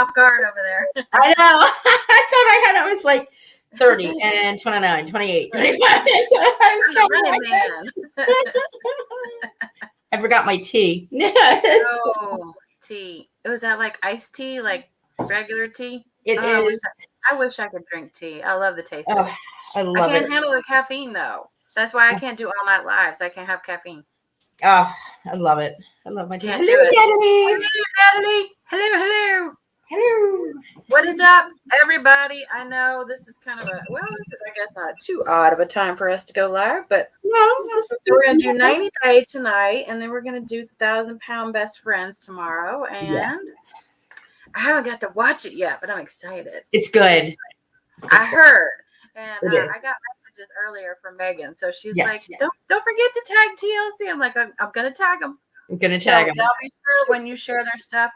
off guard over there. I know. I was like 30 and 29, 28, 25. I forgot my tea. Oh, tea. Was that like iced tea, like regular tea? It is. I wish I could drink tea. I love the taste of it. I love it. I can't handle the caffeine though. That's why I can't do all night lives. I can't have caffeine. Oh, I love it. I love my tea. Hello, Natalie. Hello. What is up, everybody? I know this is kind of this is, I guess, not too odd of a time for us to go live, but we're going to do 90 Day tonight, and then we're going to do 1,000-Pound Best Friends tomorrow, and I haven't got to watch it yet, but I'm excited. It's good. I heard, and I got messages earlier from Megan, so she's like, "Don't forget to tag TLC." I'm like, "I'm going to tag them." I'm going to tag them. I'll be sure when you share their stuff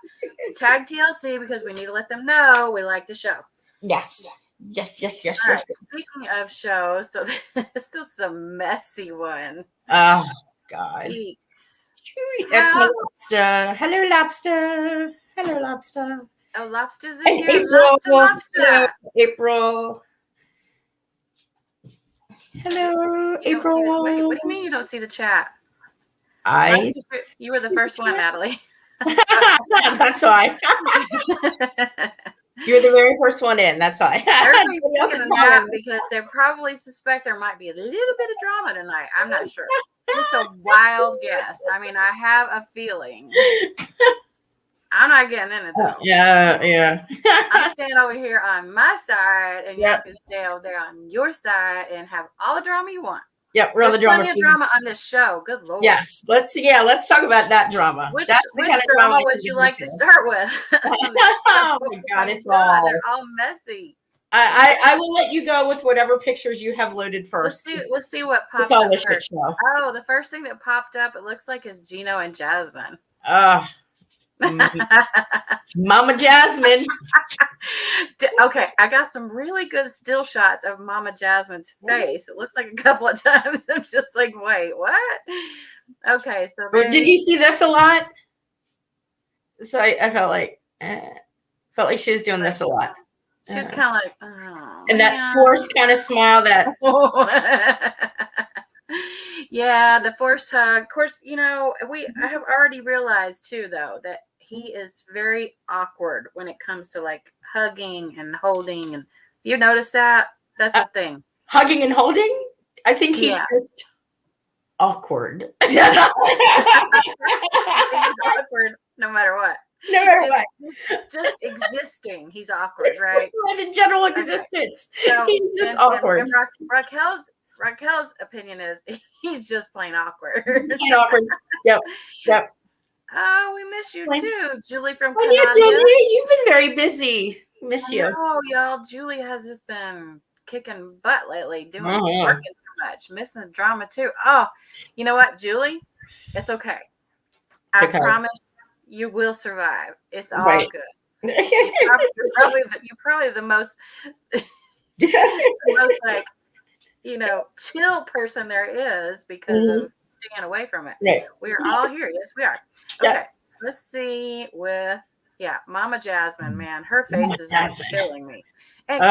to tag TLC because we need to let them know we like the show. Yes. Right. Speaking of shows, so this is a messy one. Oh, God. Eats. That's my lobster. Hello, lobster. Hello, lobster. Oh, lobster's in here. Lobster. April. Hello, April. What do you mean you don't see the chat? You were the first one, Natalie. That's why. You're the very first one in. That's why. Everybody's taking a nap because they probably suspect there might be a little bit of drama tonight. I'm not sure. Just a wild guess. I mean, I have a feeling. I'm not getting in it though. Yeah. I'm staying over here on my side, and you can stay over there on your side and have all the drama you want. Yep, we're on the drama. Plenty of drama on this show. Good Lord. Yes, let's talk about that drama. Which drama would you like to start with? Oh my God, they're all messy. I will let you go with whatever pictures you have loaded first. Let's see what pops up first. Oh, the first thing that popped up, it looks like is Gino and Jasmine. Mama Jasmine. Okay, I got some really good still shots of Mama Jasmine's face. It looks like a couple of times. I'm just like, wait, what? Okay, so did you see this a lot? So I felt like she was doing this a lot. She was kind of like, oh, and that forced kind of smile that. Yeah, the forced hug. Of course, I have already realized too, though, that he is very awkward when it comes to like hugging and holding. And you notice that? That's a thing. Hugging and holding? I think he's just awkward. He's awkward no matter what. No matter what. Just existing. He's awkward, right? In general existence. So, he's just awkward. And Raquel's opinion is he's just plain awkward. Yep. Oh, we miss you too, Julie from Canada. You've been very busy. Miss you. Oh, y'all. Julie has just been kicking butt lately, working too much, missing the drama too. Oh, you know what, Julie? It's okay. I promise you will survive. It's all good. You're probably the most like, chill person there is because of staying away from it. Right. We are all here. Yes, we are. Okay. Let's see with Mama Jasmine, man, her face is killing me. And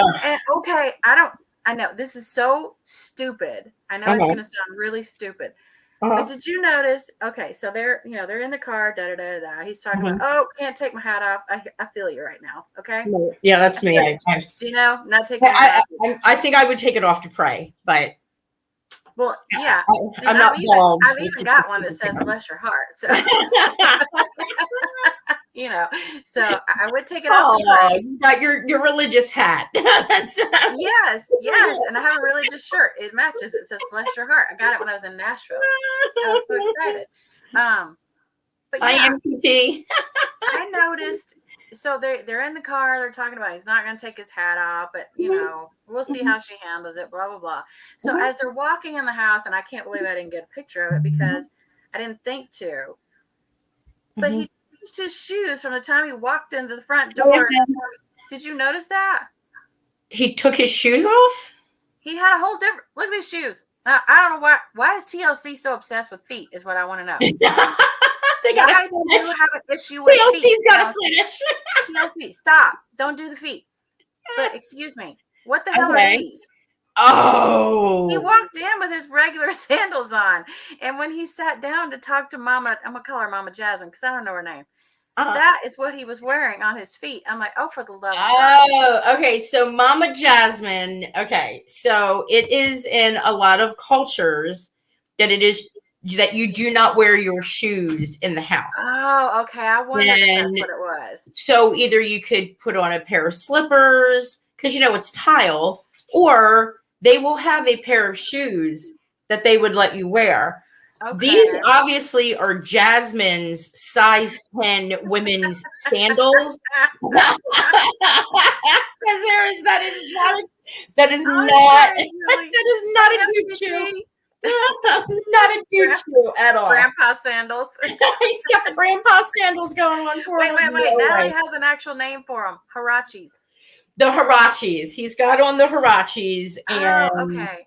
okay, I know this is so stupid. I know it's gonna sound really stupid. But did you notice? Okay, so they're in the car. He's talking about, can't take my hat off. I feel you right now. Okay. Yeah, that's me. Do you know? Not taking. My hat off. I think I would take it off to pray, but. Well, yeah. I'm not bald. I've even got one that says "Bless your heart." So. So I would take it off. You got your religious hat. Yes, and I have a religious shirt. It matches. It says "Bless your heart." I got it when I was in Nashville. I was so excited. But I am PT. I noticed. So they're in the car. They're talking about he's not going to take his hat off, but we'll see how she handles it. Blah blah blah. So as they're walking in the house, and I can't believe I didn't get a picture of it because I didn't think to. But he changed his shoes from the time he walked into the front door. Did you notice that? He took his shoes off? He had a whole different look at his shoes. I don't know why is TLC so obsessed with feet is what I want to know. They got Why a do finish. you have an issue with feet? TLC's got a finish. TLC, stop. Don't do the feet. But excuse me, what the hell are these? Oh. He walked in with his regular sandals on. And when he sat down to talk to Mama, I'm going to call her Mama Jasmine because I don't know her name. That is what he was wearing on his feet. I'm like, oh, for the love of God. Oh, okay. So Mama Jasmine. Okay. So it is in a lot of cultures that it is that you do not wear your shoes in the house. Oh, okay. I wondered if that's what it was. So either you could put on a pair of slippers because it's tile, or they will have a pair of shoes that they would let you wear. Okay. These obviously are Jasmine's size 10 women's sandals. Because that is not a good shoe. Not a good shoe at all. Grandpa sandals. He's got the grandpa sandals going on for him. Wait. Natalie has an actual name for them. Huaraches. The Huaraches. He's got on the Huaraches. And, okay.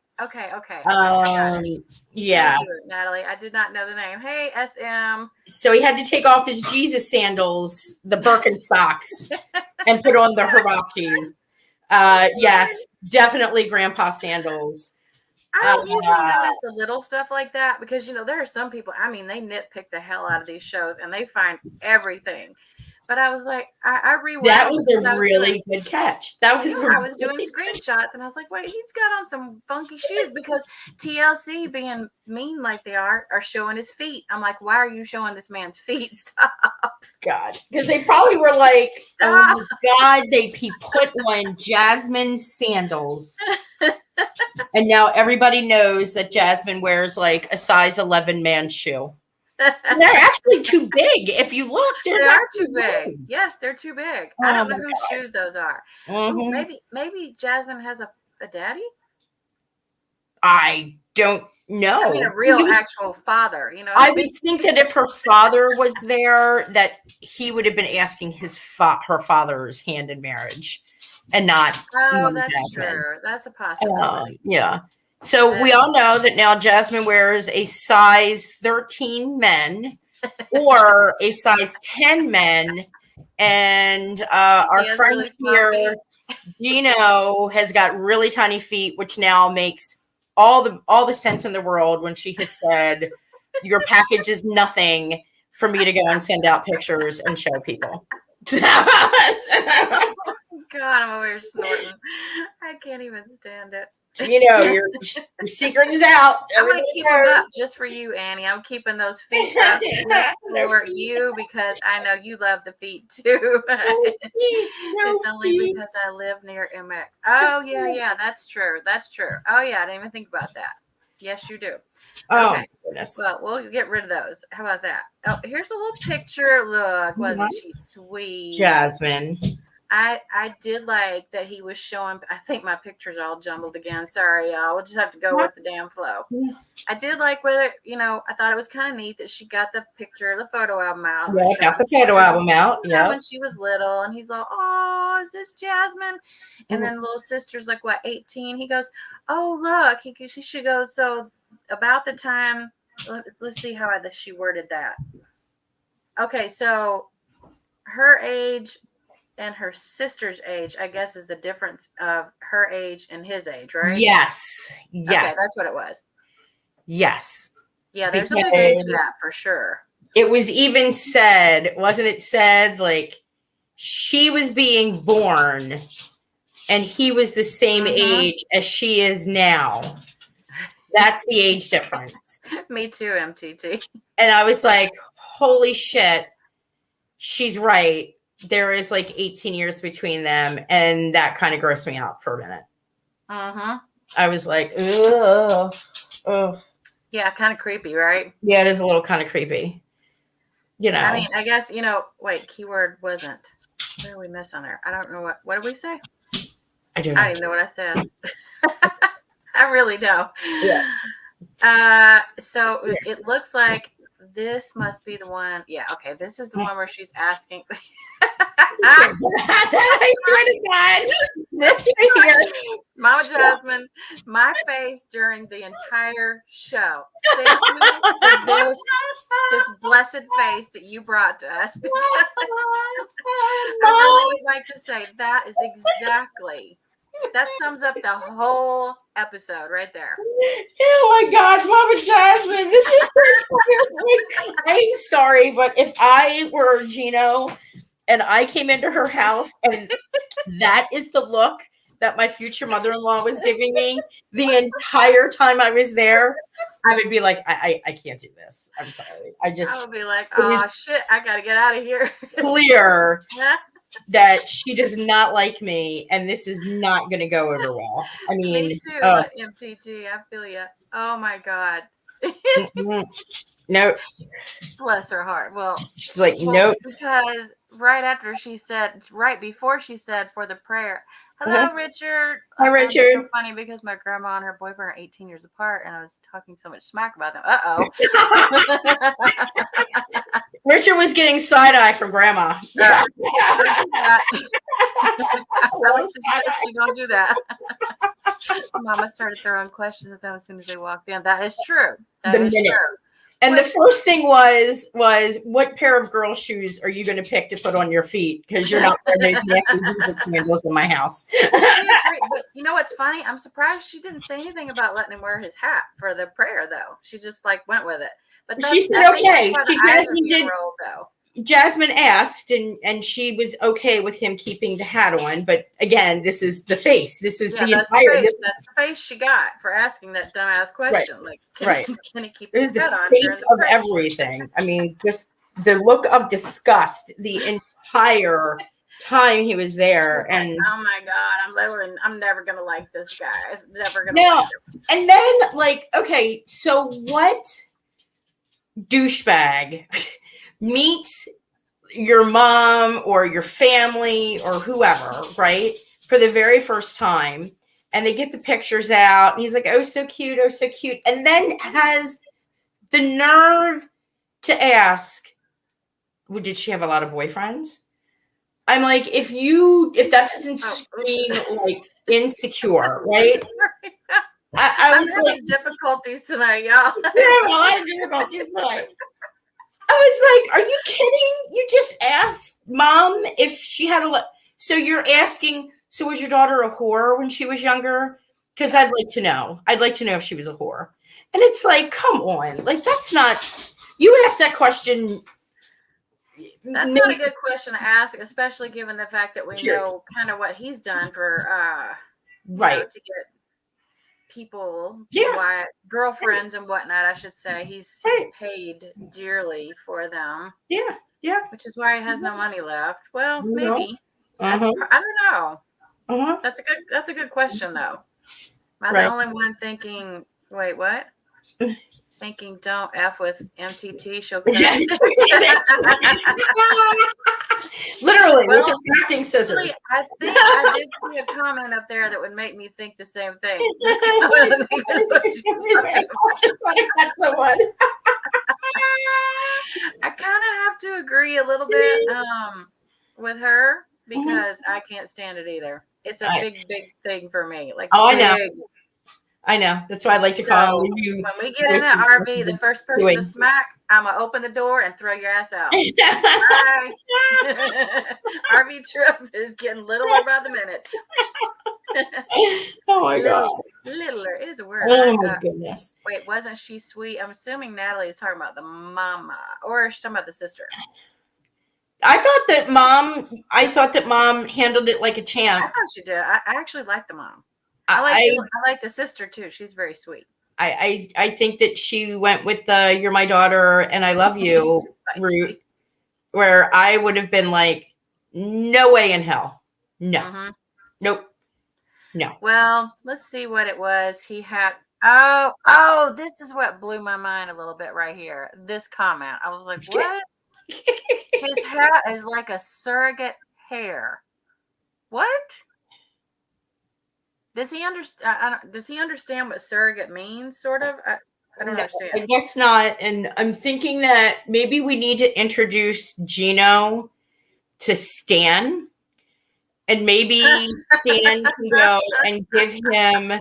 Yeah. Thank you, Natalie. I did not know the name. Hey, SM. So he had to take off his Jesus sandals, the Birkenstocks, and put on the Huaraches. Yes, definitely grandpa sandals. I don't usually notice the little stuff like that because, there are some people, I mean, they nitpick the hell out of these shows and they find everything. But I was like, I rewound. That was a really good catch. I was doing screenshots and I was like, wait, he's got on some funky shoes because TLC, being mean like they are showing his feet. I'm like, why are you showing this man's feet? Stop. God. Because they probably were like, oh my God, he put on Jasmine's sandals. And now everybody knows that Jasmine wears like a size 11 man's shoe. They're actually too big. If you look, they are too big. Yes, they're too big. I don't know whose shoes those are. Mm-hmm. Ooh, maybe Jasmine has a daddy. I don't know. I mean, a real actual father. I would think that if her father was there, that he would have been asking her father's hand in marriage, and not. Oh, that's Jasmine. True. That's a possibility. Yeah. So we all know that now Jasmine wears a size 13 men or a size 10 men. And our friend here, Gino, has got really tiny feet, which now makes all the sense in the world when she has said, your package is nothing for me to go and send out pictures and show people. God, I'm over here snorting. I can't even stand it. Your secret is out. I'm going to keep them up just for you, Annie. I'm keeping those feet up for you because I know you love the feet too. It's only because I live near MX. Oh, yeah. That's true. Oh, yeah. I didn't even think about that. Yes, you do. Oh, okay. Goodness. Well, we'll get rid of those. How about that? Oh, here's a little picture. Look, wasn't she sweet? Jasmine. I did like that he was showing. I think my picture's all jumbled again. Sorry, y'all. We'll just have to go with the damn flow. Yeah. I did like whether I thought it was kind of neat that she got the photo album out. Yeah, got the photo album out. Yeah, when she was little, and he's like, "Oh, is this Jasmine?" And then little sister's like, "What, 18?" He goes, "Oh, look." She goes, "So about the time." Let's see how she worded that. Okay, so her age and her sister's age, I guess, is the difference of her age and his age, right? Yes. Yeah. Okay, that's what it was. Yes. Yeah, there's a big age gap for sure. It was even said, wasn't it said, like, she was being born and he was the same age as she is now. That's the age difference. Me too, MTT. And I was like, holy shit, she's right. There is like 18 years between them, and that kind of grossed me out for a minute. I was like, ugh. Yeah, kind of creepy, right? Yeah, it is a little kind of creepy. I mean, I guess, wait, keyword wasn't. What did we miss on there? I don't know what did we say? I don't know. I don't even know what I said. I really don't. Yeah. So it looks like this must be the one. Yeah, okay. This is the one where she's asking. I swear to God, this right here. Mama Jasmine, my face during the entire show. Thank you for this blessed face that you brought to us, because I really would like to say that is exactly, that sums up the whole episode right there. Oh my gosh, Mama Jasmine, this is so I'm sorry, but if I were Gino and I came into her house and that is the look that my future mother-in-law was giving me the entire time I was there, I would be like, I can't do this. I'm sorry. I would be like, oh shit, I gotta get out of here. Clear that she does not like me, and this is not going to go over well. I mean, me too, MTG. I feel you. Oh my god. No. Bless her heart. Well, she's like, nope. Because right before she said for the prayer, hello, Richard. Hi, Richard. It's so funny because my grandma and her boyfriend are 18 years apart, and I was talking so much smack about them. Uh-oh. Richard was getting side-eye from grandma. I really suggest you don't do that. Mama started throwing questions at them as soon as they walked in. That is true. That is true. And the first thing was what pair of girl shoes are you going to pick to put on your feet? Because you're not wearing those nasty sandals in my house. But you know what's funny? I'm surprised she didn't say anything about letting him wear his hat for the prayer, though. She just like went with it. But she said okay. Jasmine Jasmine asked, and she was okay with him keeping the hat on. But again, this is the face. This is the entire. That's the face she got for asking that dumbass question. Right. Like, can he keep his hat on? Face of everything. I mean, just the look of disgust the entire time he was there. And like, oh my god, I'm never gonna like this guy. I'm never gonna like him. And then like, okay, so what douchebag meets your mom or your family or whoever, right, for the very first time, and they get the pictures out, and he's like, oh, so cute, and then has the nerve to ask, well, did she have a lot of boyfriends? I'm like, if that doesn't scream like insecure, right? I was having like difficulties tonight, y'all. I had difficulties tonight. I was like, are you kidding? You just asked mom if she had so you're asking, so was your daughter a whore when she was younger? Because I'd like to know. I'd like to know if she was a whore. And it's like, come on. Like, that's not, you asked that question. That's not a good question to ask, especially given the fact that we know kind of what he's done for, to get people, girlfriends and whatnot, I should say. He's paid dearly for them. Yeah. Which is why he has no money left. Well, maybe. I don't know. That's a good question, though. Am I the only one thinking, wait, what? Thinking don't F with MTT, she'll cut literally with his acting scissors. I think I did see a comment up there that would make me think the same thing. That's the one. I kind of have to agree a little bit with her because I can't stand it either. It's a big thing for me. Like, I know. That's why I like to call you. When we get in that RV, the first person to smack, I'm going to open the door and throw your ass out. Bye. RV trip is getting littler by the minute. Oh my God. Littler. It is a word. Oh my goodness. Wait, wasn't she sweet? I'm assuming Natalie is talking about the mama, or is she talking about the sister? I thought that mom handled it like a champ. I thought she did. I actually like the mom. I like the sister too. She's very sweet. I think that she went with the "You're my daughter and I love you" route, where I would have been like, "No way in hell, no, nope, no." Well, let's see what it was. He had. Oh, this is what blew my mind a little bit right here. This comment, I was like, "What?" His hair is like a surrogate hair. What? Does he understand? Does he understand what surrogate means? Sort of. I don't understand. I guess not. And I'm thinking that maybe we need to introduce Gino to Stan And maybe Stan can go and give him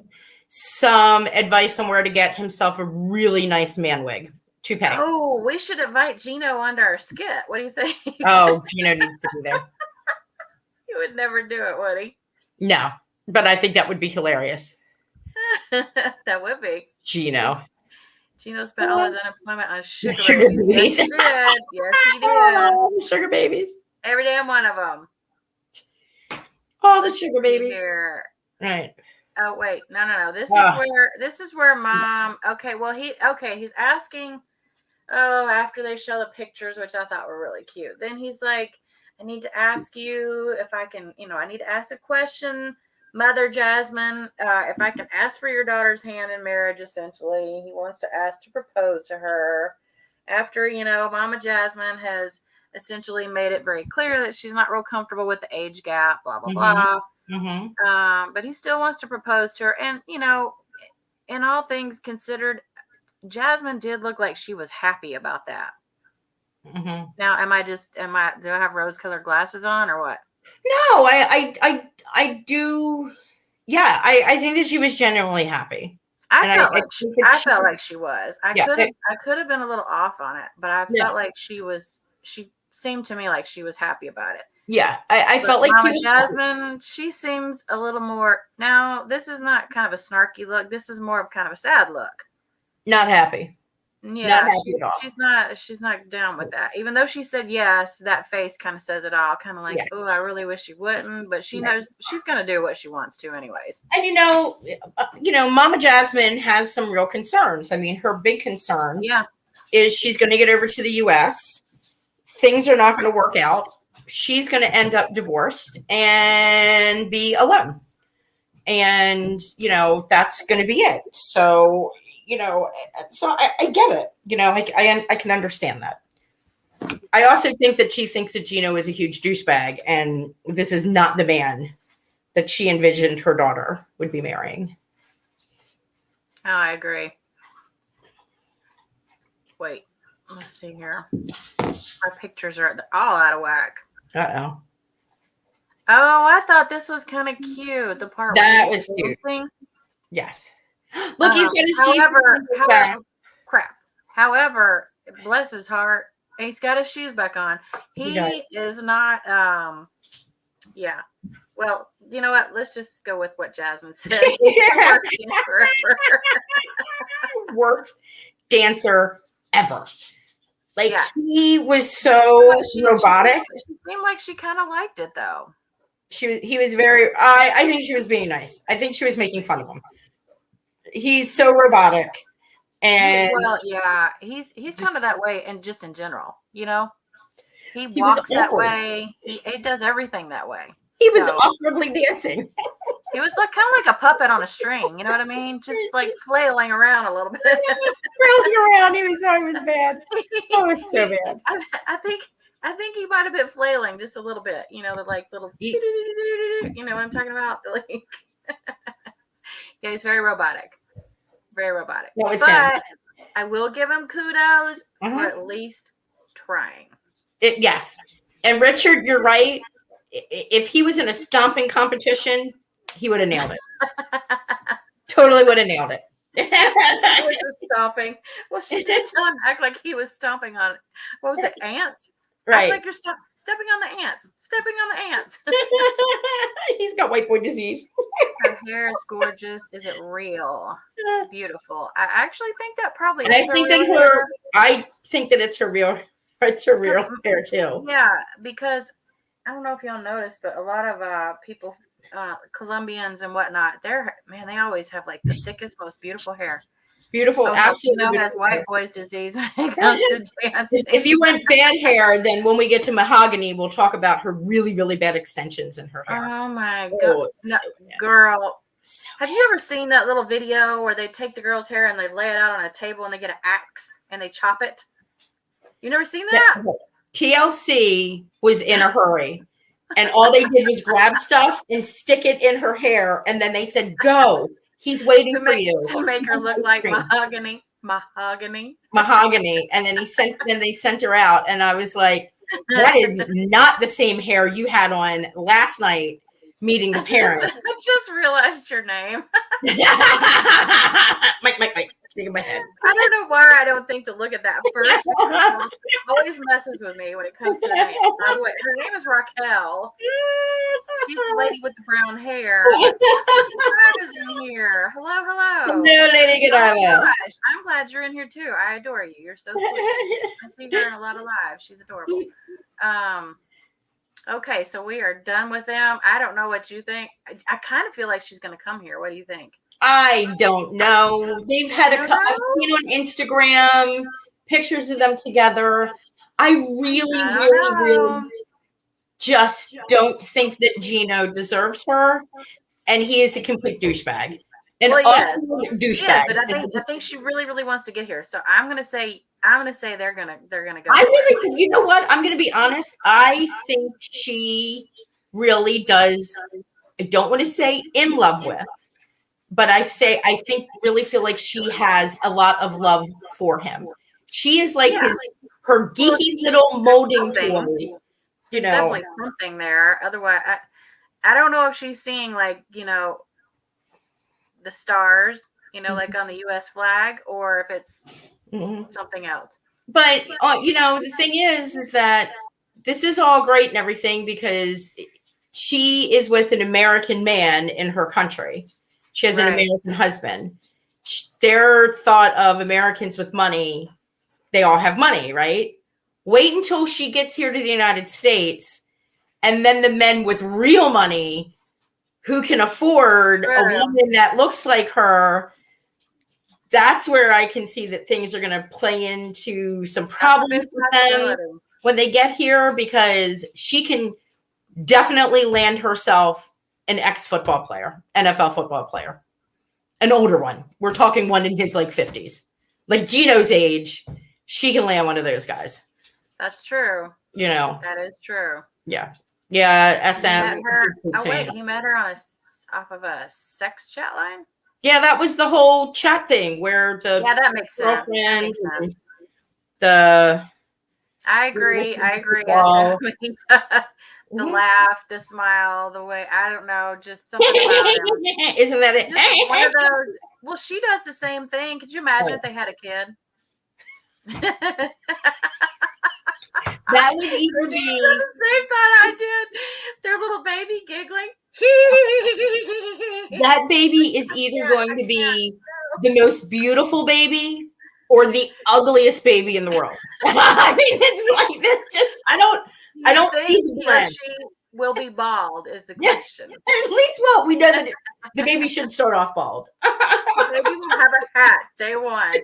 some advice on where to get himself a really nice man wig toupee. Oh, we should invite Gino onto our skit. What do you think? Oh, Gino needs to be there. He would never do it, would he? No, but I think that would be hilarious. That would be. Gino. Gino spent all his unemployment on sugar babies. Yes, he did. Yes, he did. Oh, sugar babies. Every damn one of them. All the sugar babies. Here. Right. Oh wait, no. This is where mom. Okay, well he's asking. Oh, after they show the pictures, which I thought were really cute. Then he's like, I need to ask you if I can. I need to ask a question, Mother Jasmine. If I can ask for your daughter's hand in marriage. Essentially, he wants to ask to propose to her. After Mama Jasmine has essentially made it very clear that she's not real comfortable with the age gap. Blah blah blah. Mm-hmm. But he still wants to propose to her. And, in all things considered, Jasmine did look like she was happy about that. Mm-hmm. Now, do I have rose colored glasses on or what? No, I do. Yeah, I think that she was genuinely happy. I felt like she was. I could have been a little off on it, but I felt like she seemed to me like she was happy about it. Yeah, I felt like Mama Jasmine, she seems a little more. Now, this is not kind of a snarky look. This is more of kind of a sad look. Not happy. Yeah, not happy at all. She's not down with that. Even though she said yes, that face kind of says it all. Kind of like, oh, I really wish she wouldn't, but she knows she's going to do what she wants to, anyways. And Mama Jasmine has some real concerns. I mean, her big concern, is she's going to get over to the U.S. Things are not going to work out. She's going to end up divorced and be alone. And, that's going to be it. So, I get it. I can understand that. I also think that she thinks that Gino is a huge douchebag, and this is not the man that she envisioned her daughter would be marrying. Oh, I agree. Wait, let's see here. Our pictures are all out of whack. Uh-oh. Oh, I thought this was kind of cute. The part that was cute. Yes. Look, he's got his However, bless his heart, he's got his shoes back on. He is not. Yeah. Well, you know what? Let's just go with what Jasmine said. Worst dancer ever. Like, he was so robotic. She seemed like she kind of liked it, though. He was very. I think she was being nice. I think she was making fun of him. He's so robotic, and he's kind of that way, and just in general, he walks that way. He does everything that way. He was awkwardly dancing. He was kind of like a puppet on a string. You know what I mean? Just like flailing around a little bit. Flailing around. He was bad. Oh, it's so bad. I think he might have been flailing just a little bit. The little. You know what I'm talking about? Yeah, he's very robotic. Very robotic. But I will give him kudos for at least trying. Yes. And Richard, you're right. If he was in a stomping competition, he would have nailed it. Totally would have nailed it. It was a stomping. Well, she did tell him act like he was stomping on, what was it, ants? Right. Act like you're stepping on the ants. Stepping on the ants. He's got white boy disease. Her hair is gorgeous. Is it real? Beautiful. I actually think that probably is her real hair. I think that it's her real hair too. Yeah, because I don't know if y'all noticed, but a lot of people, Colombians and whatnot, they always have like the thickest, most beautiful hair. Beautiful, absolutely. Beautiful has white boy's disease when it comes to dancing. If you want bad hair, then when we get to Mahogany, we'll talk about her really, really bad extensions in her hair. Oh my god, no, girl! Have you ever seen that little video where they take the girl's hair and they lay it out on a table and they get an axe and they chop it? You never seen that? TLC was in a hurry, and all they did was grab stuff and stick it in her hair, and then they said, "Go." He's waiting for you to make her look like mahogany. And then they sent her out, and I was like, "That is not the same hair you had on last night meeting the parents. I just realized your name. Mike, think in my head. I don't know why I don't think to look at that first. It always messes with me when it comes to the name. By the way, her name is Raquel. She's the lady with the brown hair. Godiva's in here. Hello. Hello, Lady Godiva. Oh gosh, I'm glad you're in here too. I adore you. You're so sweet. I see her in a lot of lives. She's adorable. Okay, so we are done with them. I don't know what you think. I kind of feel like she's going to come here. What do you think? I don't know. They've had a couple, I've seen on Instagram pictures of them together. I really just don't think that Gino deserves her, and he is a complete douchebag. Douchebag. Yes, but I think she really wants to get here. So I'm gonna say they're gonna go. I really, you know what? I'm gonna be honest. I think she really does. I don't want to say in love with, but I really feel like she has a lot of love for him. She is like her geeky little molding toy. You know, definitely something there. Otherwise, I don't know if she's seeing like, the stars, like on the U.S. flag, or if it's something else. But the thing is that this is all great and everything because she is with an American man in her country. She has an American husband. Their thought of Americans with money, they all have money, right? Wait until she gets here to the United States, and then the men with real money who can afford a woman that looks like her, that's where I can see that things are going to play into some problems with them when they get here, because she can definitely land herself an ex-football player, NFL football player, an older one. We're talking one in his like 50s, like Gino's age. She can land one of those guys. That's true. That is true. Yeah. SM. He met her off of a sex chat line. Yeah, that was the whole chat thing where that makes sense. I agree. The laugh, the smile, the way, I don't know, just something about him. Isn't that it? Just one of those. Well, she does the same thing. Could you imagine if they had a kid? That would either be the same thought I did. Their little baby giggling. That baby is either going to be the most beautiful baby or the ugliest baby in the world. I mean, it's like that's just I don't see the trend. She will be bald is the question. At least we know that the baby should start off bald. The baby will have a hat day one.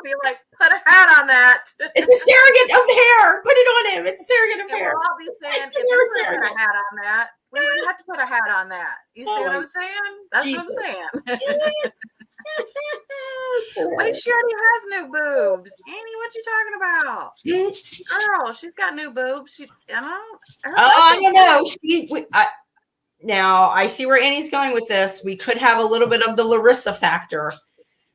Be like, put a hat on that. It's a surrogate of hair. Put it on him. It's a surrogate of hair. We'll all be saying, if you put a hat on that, we would have to put a hat on that. You see what I'm saying? That's what I'm saying. Wait, she already has new boobs. Annie, what you talking about? Girl, she's got new boobs. I don't know. Now, I see where Annie's going with this. We could have a little bit of the Larissa factor.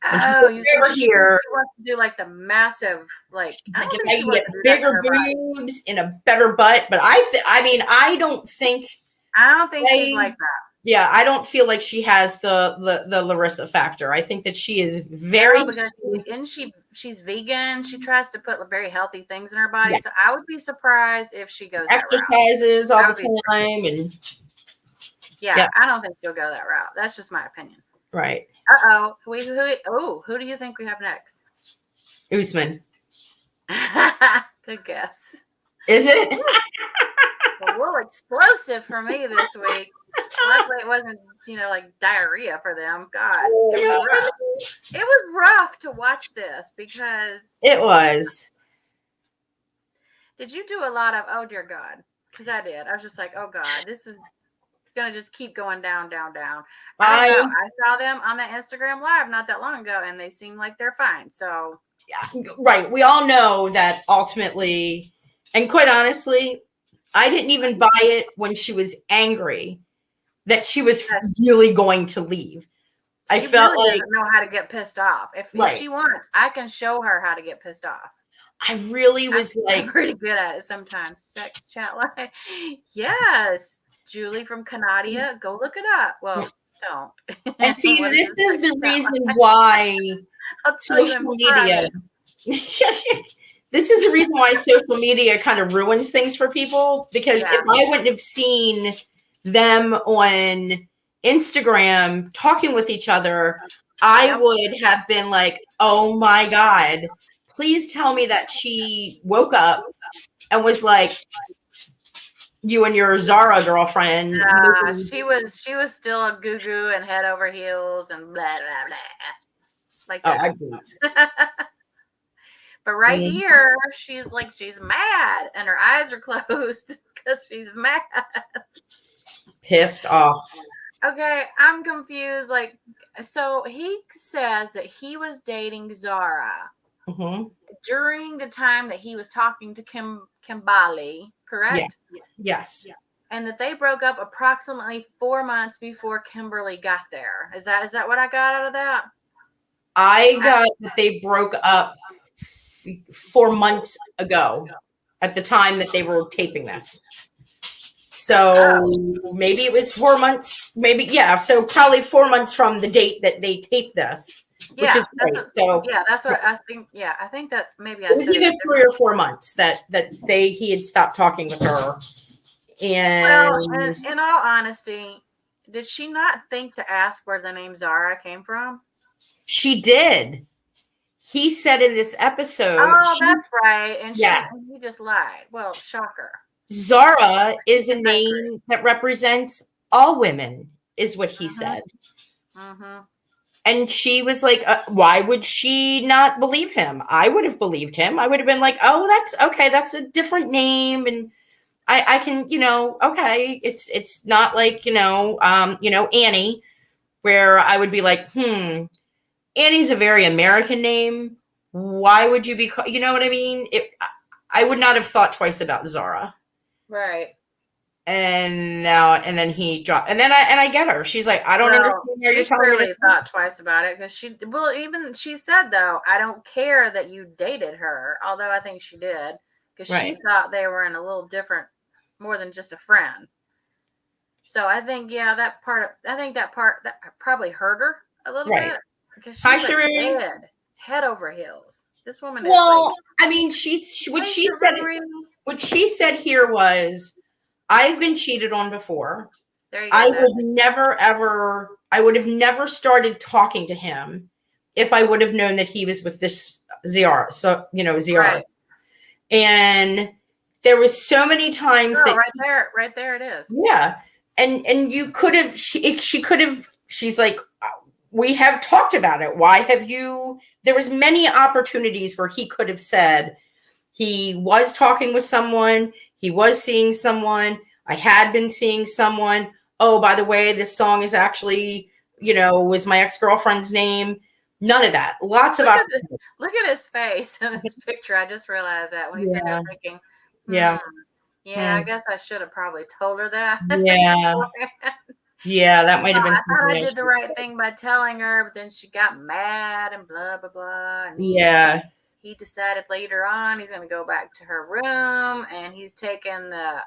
Oh, you think she wants to do like the massive, like if I can get bigger boobs and a better butt, but I don't think she's like that. Yeah, I don't feel like she has the Larissa factor. I think that she is very she's vegan. She tries to put very healthy things in her body. Yeah. So I would be surprised if she goes exercises all the time and I don't think she'll go that route. That's just my opinion. Right. Who do you think we have next? Usman. Good guess. Is it? A little explosive for me this week. Luckily, it wasn't, like diarrhea for them. God, it was rough. It was rough to watch this because it was. Did you do a lot of? Oh dear God, because I did. I was just like, oh God, this is gonna just keep going down. I saw them on the Instagram live not that long ago, and they seem like they're fine. So yeah, right. We all know that ultimately, and quite honestly, I didn't even buy it when she was angry that she was really going to leave. I felt really like doesn't know how to get pissed off. If she wants, I can show her how to get pissed off. I really was I'm pretty good at it sometimes. Sex chat line. Yes. Julie from Canada. Go look it up. Well, don't. And see, this is the reason why I'll tell you in media. This is the reason why social media kind of ruins things for people. Because if I wouldn't have seen them on Instagram talking with each other, I would have been like, oh my God, please tell me that she woke up and was like, you and your Zara girlfriend. She was still a goo and head over heels and blah blah blah. Like that. But right here, she's like, she's mad and her eyes are closed because she's mad. Pissed off. Okay, I'm confused. Like, so he says that he was dating Zara during the time that he was talking to Kimbali, correct? Yes. And that they broke up approximately 4 months before Kimberly got there. Is that what I got out of that? I got that they broke up 4 months ago at the time that they were taping this. So maybe it was 4 months, maybe, so probably 4 months from the date that they taped this, which is great. That's what I think. Yeah, I think that maybe it was either 3 or 4 months that he had stopped talking with her. And in all honesty, did she not think to ask where the name Zara came from? She did. He said in this episode. Oh, that's right. And he just lied. Well, shocker. Zara is a name that represents all women, is what he said. And she was like, why would she not believe him? I would have believed him. I would have been like, oh, that's okay. That's a different name. And I can, okay. It's not like, Annie, where I would be like, Annie's a very American name. Why would you be, you know what I mean? I would not have thought twice about Zara. Right. And then he dropped, and then I get her. She's like, I don't understand. She clearly thought twice about it because she said though, I don't care that you dated her, although I think she did because she thought they were in a little different, more than just a friend. So I think that part that probably hurt her a little bit because she's like head over heels. This woman is like, I mean, what she said here was, I've been cheated on before. I would have never started talking to him if I would have known that he was with this Zara. So, Zara. Right. And there was so many times that right there it is. Yeah. And you could have, she could have, she's like, we have talked about it. Why have you, there was many opportunities where he could have said he was talking with someone, he was seeing someone, I had been seeing someone. Oh, by the way, this song is actually, was my ex-girlfriend's name. None of that. Lots of opportunities. Look at his face in this picture. I just realized that when he said that, thinking, I guess I should have probably told her that. Yeah, that might have been. I thought I did the right thing by telling her, but then she got mad and blah blah blah. And he decided later on he's going to go back to her room and he's taken the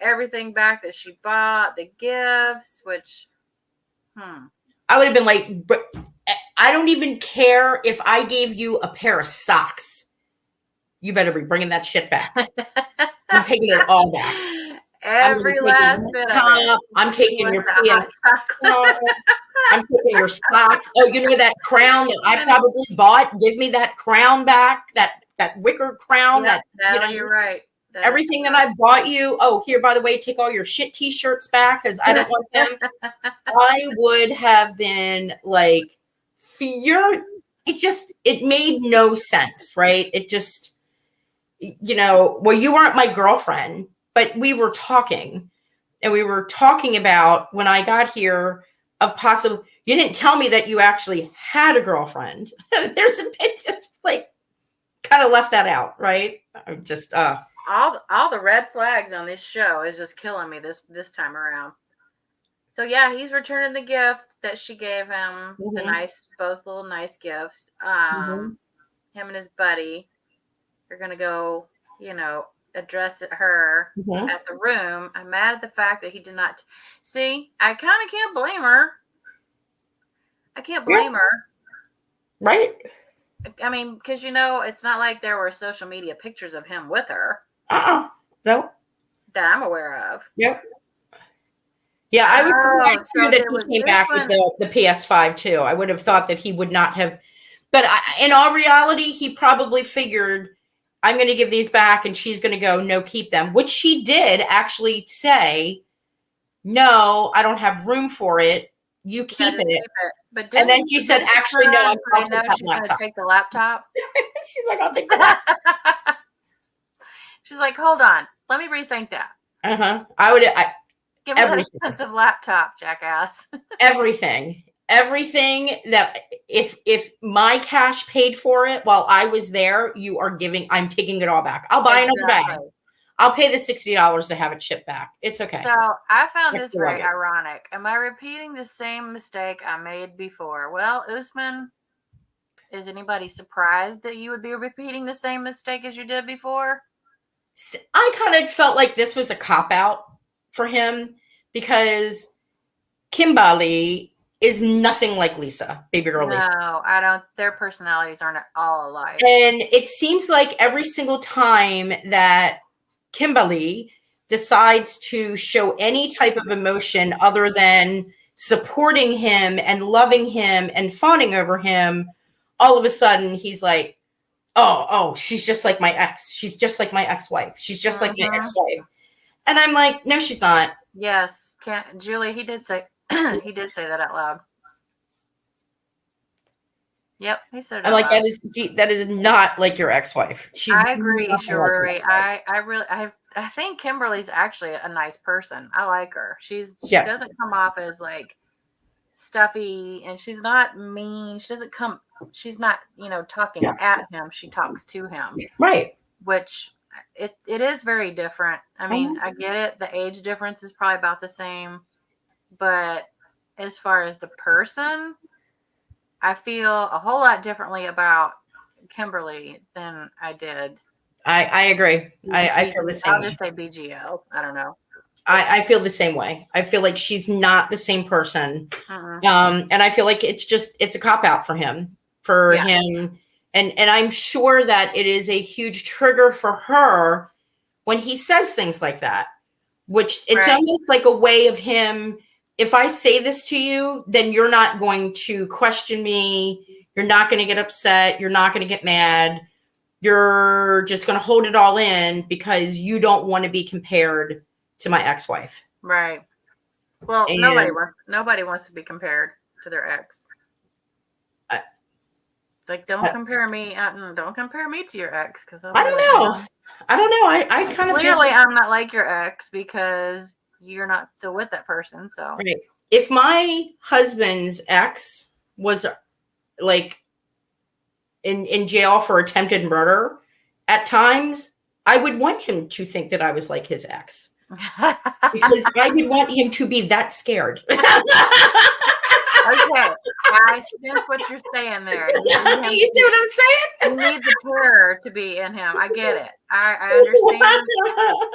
everything back that she bought, the gifts, which I would have been like, I don't even care if I gave you a pair of socks. You better be bringing that shit back. I'm taking it all back. Every last bit of it. I'm taking your PS. I'm taking your socks. Oh, that crown that I probably bought? Give me that crown back. That wicker crown. You're right. Everything that I bought you. Oh, here, by the way, take all your shit t-shirts back because I don't want them. I would have been like, it made no sense, right? It just, well, you weren't my girlfriend, but we were talking and we were talking about when I got here of possible, you didn't tell me that you actually had a girlfriend. There's a bit just like kind of left that out, right? I'm just, all the red flags on this show is just killing me this time around. So he's returning the gift that she gave him. Both little nice gifts. Him and his buddy are gonna go, address her at the room. I'm mad at the fact that he did not. See, I kind of can't blame her. I can't blame her. Right. I mean, because it's not like there were social media pictures of him with her. No. That I'm aware of. Yep. Yeah, I was surprised that he came back with the PS5 too. I would have thought that he would not have, but in all reality, he probably figured, I'm going to give these back, and she's going to go, no, keep them, which she did actually say, no, I don't have room for it. You keep it. But and then she said, actually, no, I know she's going to take the laptop. She's like, I'll take the laptop. She's like, hold on, let me rethink that. I would. Give me that expensive laptop, jackass. Everything that if my cash paid for it while I was there, I'm taking it all back. I'll buy another bag. I'll pay the $60 to have it shipped back. It's okay. So I found this very ironic. Am I repeating the same mistake I made before? Well, Usman, is anybody surprised that you would be repeating the same mistake as you did before? I kind of felt like this was a cop-out for him because Kimberly is nothing like Lisa, baby girl Lisa. No, I don't. Their personalities aren't all alike. And it seems like every single time that Kimberly decides to show any type of emotion other than supporting him and loving him and fawning over him, all of a sudden he's like, oh, she's just like my ex. She's just like my ex-wife. She's just like my ex-wife. And I'm like, no, she's not. Yes. Julie, he did say that out loud. Yep, he said it out loud. That is not like your ex-wife. I agree, Shuri. I think Kimberly's actually a nice person. I like her. She doesn't come off as like stuffy, and she's not mean. She's not, talking at him. She talks to him. Right. Which it is very different. I mean, I get it. The age difference is probably about the same, but as far as the person, I feel a whole lot differently about Kimberly than I did. I agree. I feel the same. I'll just say BGO. I don't know. I feel the same way. I feel like she's not the same person. And I feel like it's a cop-out for him. And I'm sure that it is a huge trigger for her when he says things like that, which it's almost like a way of him. If I say this to you, then you're not going to question me. You're not going to get upset. You're not going to get mad. You're just going to hold it all in because you don't want to be compared to my ex-wife. Right. Well, nobody wants to be compared to their ex. Like, don't compare me. Don't compare me to your ex, because I don't know. I kind of clearly I'm not like your ex because you're not still with that person. So if my husband's ex was like in jail for attempted murder, at times I would want him to think that I was like his ex because I would want him to be that scared. Okay, I sense what you're saying there. You see what I'm saying? You need the terror to be in him. I get it. I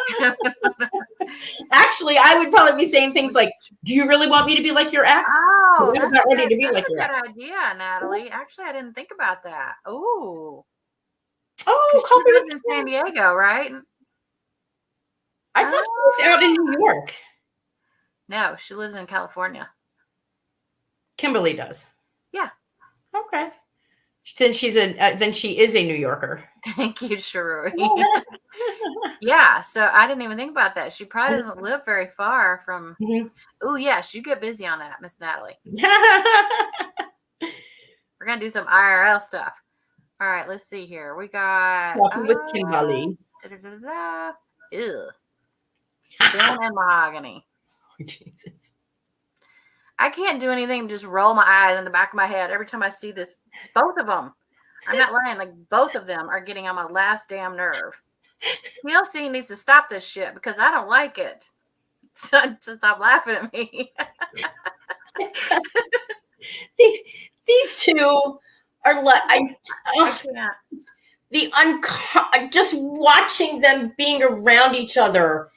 understand. Actually, I would probably be saying things like, "Do you really want me to be like your ex?" Oh, I'm not ready to be like your ex. Good idea, Natalie. Actually, I didn't think about that. Oh, she lives in San Diego, right? I thought she was out in New York. No, she lives in California. Kimberly does. Yeah. Okay. Then she is a New Yorker. Thank you, Shiroi. Yeah. So I didn't even think about that. She probably doesn't live very far from. Oh yes, you get busy on that, Miss Natalie. We're gonna do some IRL stuff. All right. Let's see here. We got with Kimberly. Ew. Film and mahogany. Oh, Jesus. I can't do anything. Just roll my eyes in the back of my head every time I see this. Both of them. I'm not lying. Like, both of them are getting on my last damn nerve. PLC needs to stop this shit because I don't like it. So stop laughing at me. These two are like, I can't. just watching them being around each other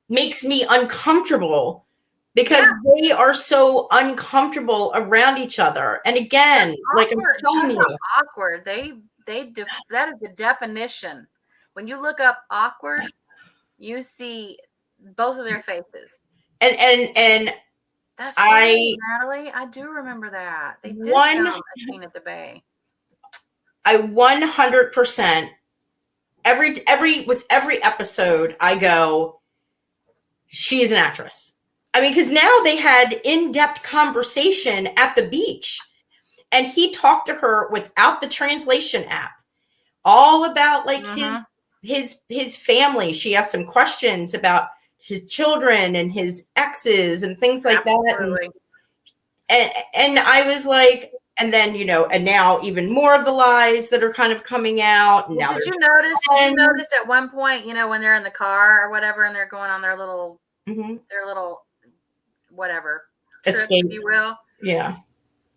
makes me uncomfortable because they are so uncomfortable around each other. And again, like I'm telling you, awkward. That is the definition. When you look up awkward, you see both of their faces. And that's right, Natalie. I do remember that. They did film a scene at the Bay. I 100% with every episode I go, she is an actress. I mean, because now they had in-depth conversation at the beach, and he talked to her without the translation app, all about like his family. She asked him questions about his children and his exes and things like that. And I was like, and then, you know, and now even more of the lies that are kind of coming out. Well, did you notice at one point, you know, when they're in the car or whatever, and they're going on their little whatever trip, if you will. Yeah.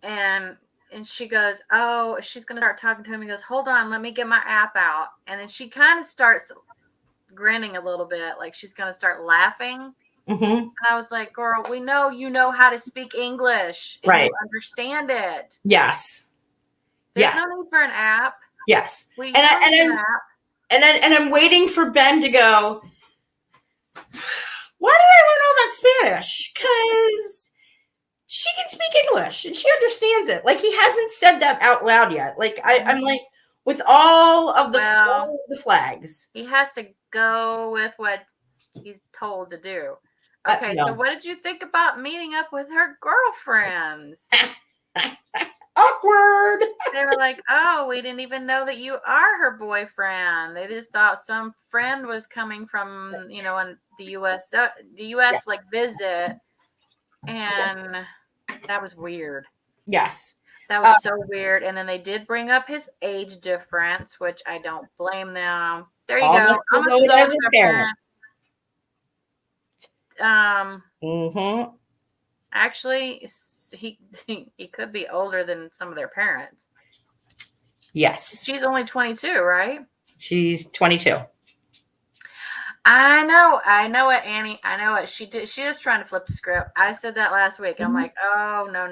And she goes, oh, she's going to start talking to him. He goes, hold on, let me get my app out. And then she kind of starts grinning a little bit, like she's going to start laughing. And I was like, girl, we know you know how to speak English. And you understand it. Yes. There's no need for an app. Yes. And I'm waiting for Ben to go, why do I want all that Spanish? Because she can speak English and she understands it. Like, he hasn't said that out loud yet. Like, I'm like, with all of the flags. He has to go with what he's told to do. Okay, so what did you think about meeting up with her girlfriends? Awkward. They were like, oh, we didn't even know that you are her boyfriend. They just thought some friend was coming from, you know, in the U.S. Like visit. And that was weird. Yes. That was so weird. And then they did bring up his age difference, which I don't blame them. There you go. Almost as parents. Actually, he could be older than some of their parents. Yes. She's only 22, right? She's 22. I know it, Annie. I know it. She did. She was trying to flip the script. I said that last week. I'm like, oh, no.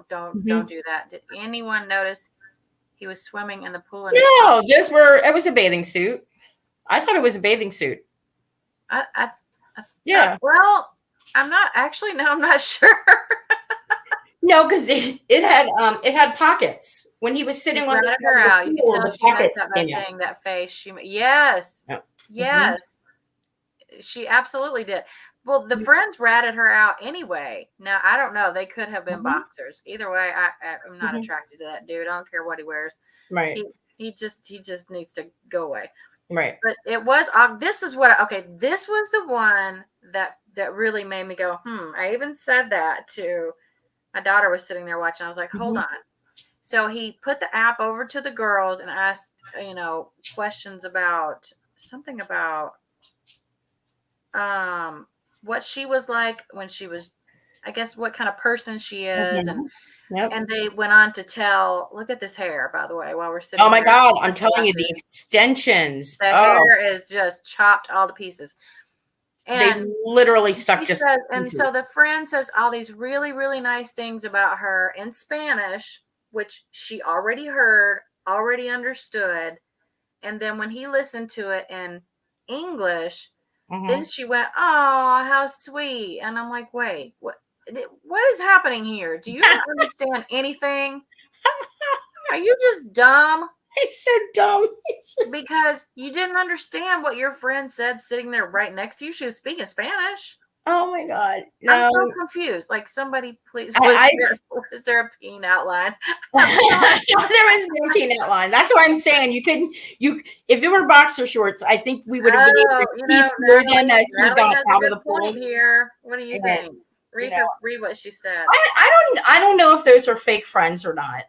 Don't do that. Did anyone notice he was swimming in the pool? No, it was a bathing suit. I thought it was a bathing suit. Yeah. Well, I'm not sure. No, because it had pockets. When he was sitting on the her out, you can tell she messed up by saying that face. Yes. She absolutely did. Well, the friends ratted her out anyway. Now, I don't know. They could have been boxers. Either way, I'm not attracted to that dude. I don't care what he wears. Right. He just needs to go away. Right. But it was this was the one that really made me go, I even said that to my daughter. Was sitting there watching. I was like, hold on. So he put the app over to the girls and asked, questions about something about what she was like when she was, I guess, what kind of person she is. And they went on to tell, look at this hair, by the way, while we're sitting. Oh my God, I'm telling you, the extensions. The hair is just chopped all to pieces. And they literally stuck so the friend says all these really, really nice things about her in Spanish, which she already heard, already understood. And then when he listened to it in English, then she went, oh, how sweet. And I'm like, wait, what is happening here? Do you not understand anything? Are you just dumb? He's so dumb. Because you didn't understand what your friend said sitting there right next to you. She was speaking Spanish. Oh my God. No. I'm so confused. Like, somebody please, was there a peen outline? There was no peen outline. That's why I'm saying if it were boxer shorts, I think we would have been able to see through them as he got out of the pool. Here. What do you think? Read what she said. I don't know if those are fake friends or not.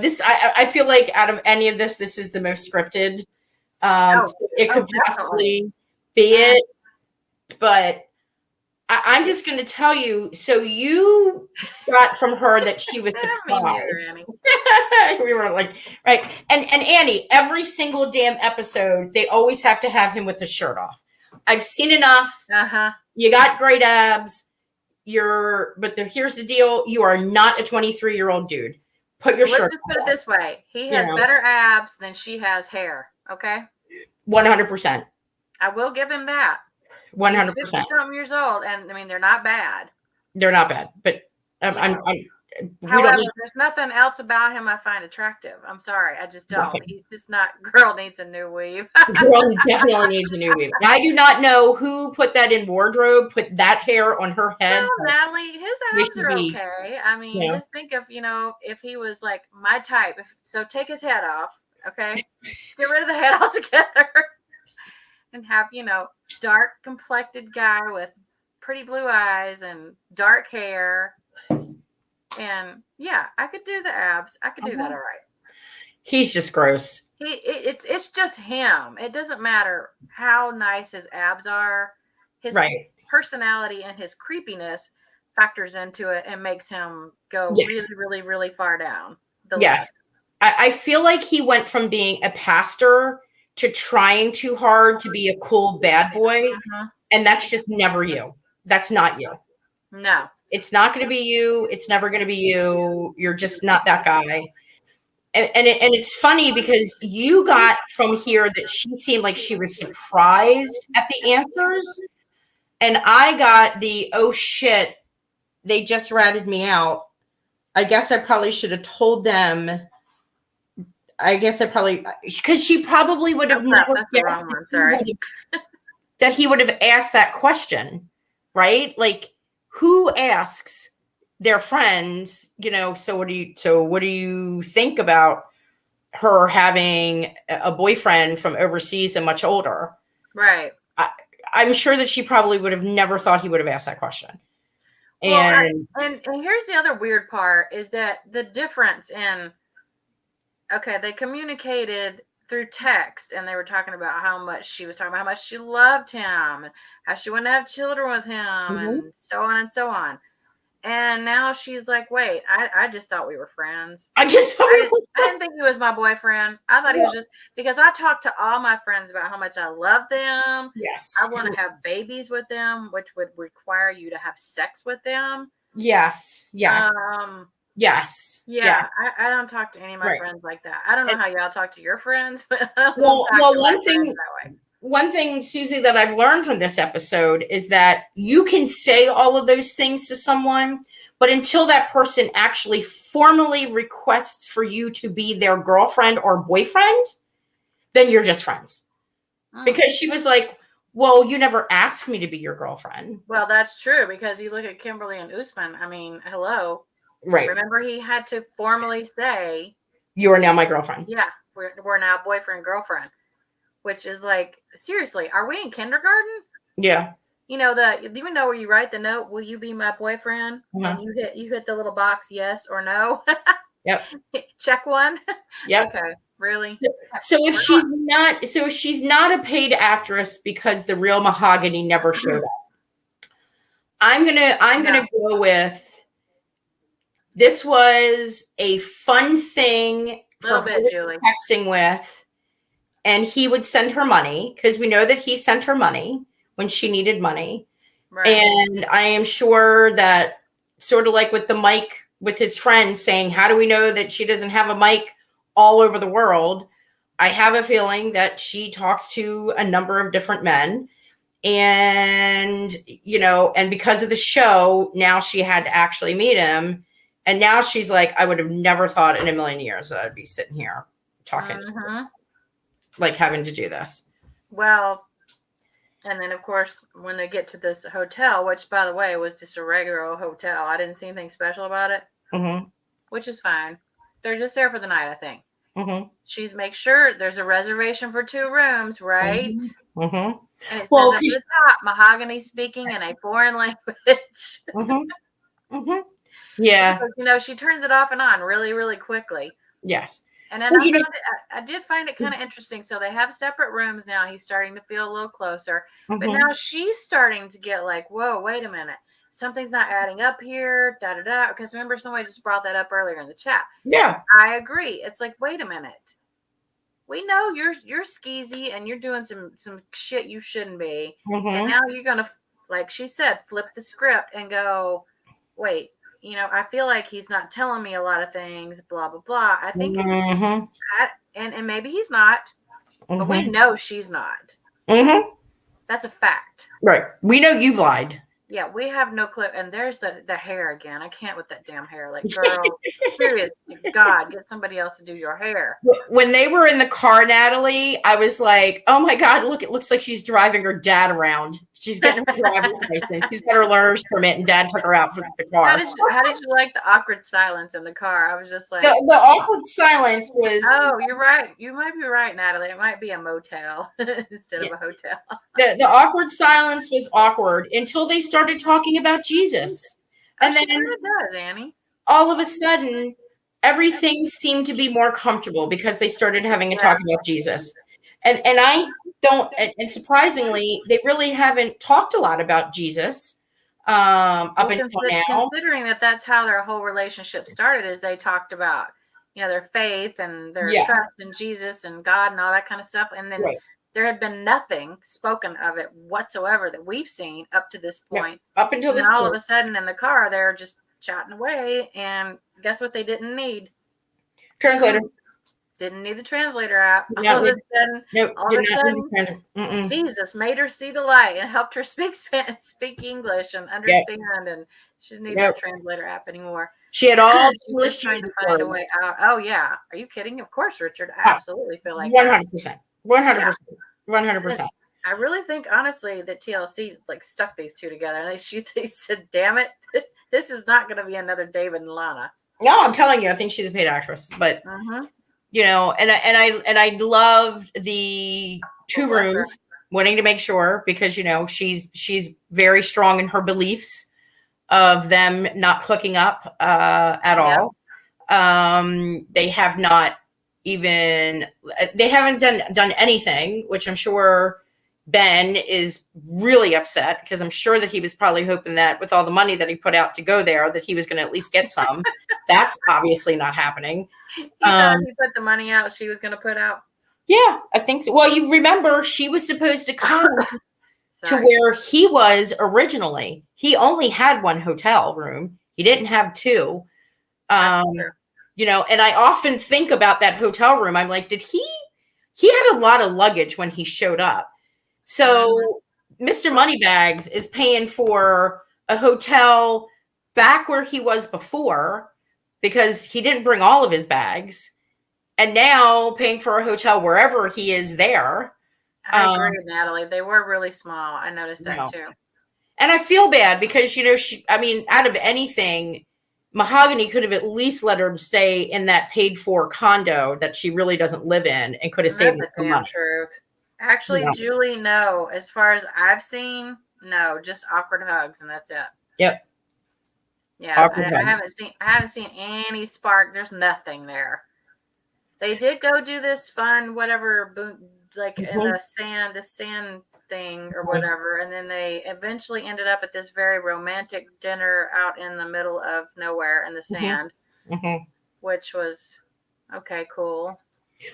This I feel like out of any of this is the most scripted. It could possibly be it, but I'm just going to tell you. So you got from her that she was Me neither, surprised. Annie. We were like, right. And Annie, every single damn episode, they always have to have him with his shirt off. I've seen enough. You got great abs. Here's the deal. You are not a 23-year-old dude. Put your shirt on. Let's just put it this way. He has better abs than she has hair. Okay. 100%. I will give him that. 100%. He's 50-something years old, and I mean, they're not bad. They're not bad, but however, there's nothing else about him I find attractive. I'm sorry, I just don't. Nothing. He's just not. Girl needs a new weave. Girl definitely needs a new weave. I do not know who put that in wardrobe, put that hair on her head. Well, Natalie, his abs are okay. I mean, just think of, if he was like my type. So take his head off, okay? Get rid of the head altogether, and have dark complected guy with pretty blue eyes and dark hair. And yeah, I could do the abs. I could do that all right. He's just gross. It's just him. It doesn't matter how nice his abs are. His personality and his creepiness factors into it and makes him go really, really, really far down the list. I feel like he went from being a pastor to trying too hard to be a cool bad boy. And that's just never you. That's not you. No. It's not going to be you. It's never going to be you. You're just not that guy. And it's funny because you got from here that she seemed like she was surprised at the answers. And I got the, oh shit, they just ratted me out. I guess I probably should have told them. Because she probably would have never guessed that he would have asked that question, right? Like, who asks their friends, so what do you think about her having a boyfriend from overseas and much older? Right. I'm sure that she probably would have never thought he would have asked that question. Well, and here's the other weird part is that the difference in, they communicated through text, and they were talking about how much she loved him, how she wanted to have children with him, and so on and so on. And now she's like, wait, I just thought we were friends. I didn't think he was my boyfriend. I thought he was just, because I talked to all my friends about how much I love them. Yes. I want to have babies with them, which would require you to have sex with them. Yes. Yes. Yes. Yeah. I don't talk to any of my friends like that. I don't know how y'all talk to your friends, but one thing, Susie, that I've learned from this episode is that you can say all of those things to someone, but until that person actually formally requests for you to be their girlfriend or boyfriend, then you're just friends. Because she was like, well, you never asked me to be your girlfriend. Well, that's true, because you look at Kimberly and Usman. I mean, hello. Right. Remember, he had to formally say, you are now my girlfriend. Yeah, we're now boyfriend, girlfriend, which is like, seriously, are we in kindergarten? Yeah. Do you know where you write the note, will you be my boyfriend? And you hit the little box, yes or no. Yep. Check one. Yep. Okay. Really? So if she's not a paid actress because the real Mahogany never showed up, I'm gonna go with, this was a fun thing for her Julie. Texting with, and he would send her money, because we know that he sent her money when she needed money. Right. And I am sure that, sort of like with the mic with his friends saying, how do we know that she doesn't have a mic all over the world? I have a feeling that she talks to a number of different men. And, and because of the show, now she had to actually meet him. And now she's like, I would have never thought in a million years that I'd be sitting here talking, like having to do this. Well, and then, of course, when they get to this hotel, which, by the way, was just a regular old hotel. I didn't see anything special about it, which is fine. They're just there for the night, I think. She makes sure there's a reservation for 2 rooms, right? And it says up at the top, Mahogany speaking in a foreign language. Yeah. Because, she turns it off and on really, really quickly. Yes. And then I did find it kind of interesting. So they have separate rooms now. He's starting to feel a little closer. But now she's starting to get like, whoa, wait a minute. Something's not adding up here. Da da da. Because remember, somebody just brought that up earlier in the chat. Yeah. I agree. It's like, wait a minute. We know you're skeezy and you're doing some shit you shouldn't be. And now you're gonna, like she said, flip the script and go, wait, I feel like he's not telling me a lot of things, blah blah blah. I think and maybe he's not, but we know she's not. That's a fact. Right. We know you've lied. Yeah, we have no clue. And there's the hair again. I can't with that damn hair. Like, girl, serious God, get somebody else to do your hair. When they were in the car, Natalie, I was like, oh my God, look, it looks like she's driving her dad around. She's getting her driver's license. She's got her learner's permit, and Dad took her out for the car. How did you like the awkward silence in the car? I was just like, the awkward silence was. Oh, you're right. You might be right, Natalie. It might be a motel instead of a hotel. The awkward silence was awkward until they started talking about Jesus, and then it does, Annie. All of a sudden, everything seemed to be more comfortable because they started having a talk about Jesus, and I don't. And surprisingly, they really haven't talked a lot about Jesus up until now. Considering that's how their whole relationship started, is they talked about their faith and their trust in Jesus and God and all that kind of stuff, and then there had been nothing spoken of it whatsoever that we've seen up to this point. Up until this point, all of a sudden in the car, they're just chatting away, and guess what? They didn't need translator. Didn't need the translator app. All of a sudden, Jesus made her see the light and helped her speak English and understand, and she didn't need that translator app anymore. She had all English trying to find a way out. Oh yeah, are you kidding? Of course, Richard. I absolutely feel like 100%, 100%. I really think, honestly, that TLC stuck these two together. And they said, "Damn it, this is not going to be another David and Lana." No, I'm telling you, I think she's a paid actress, but. And I love the two rooms, wanting to make sure, because she's very strong in her beliefs of them not hooking up at all. They have not they haven't done anything, which I'm sure Ben is really upset, because I'm sure that he was probably hoping that with all the money that he put out to go there, that he was going to at least get some. That's obviously not happening. He thought he put the money out she was going to put out. Yeah, I think so. Well, you remember she was supposed to come to where he was originally. He only had one hotel room. He didn't have two. And I often think about that hotel room. I'm like, he had a lot of luggage when he showed up. So Mr. Moneybags is paying for a hotel back where he was before, because he didn't bring all of his bags, and now paying for a hotel wherever he is there. I agree with Natalie. They were really small. I noticed that too. And I feel bad because, out of anything, Mahogany could have at least let her stay in that paid for condo that she really doesn't live in, and could have saved her some money. Truth. Actually, Julie, no. As far as I've seen, no, just awkward hugs, and that's it. Yep. Yeah, I haven't seen any spark. There's nothing there. They did go do this fun whatever, in the sand thing or whatever, and then they eventually ended up at this very romantic dinner out in the middle of nowhere in the sand, which was okay, cool.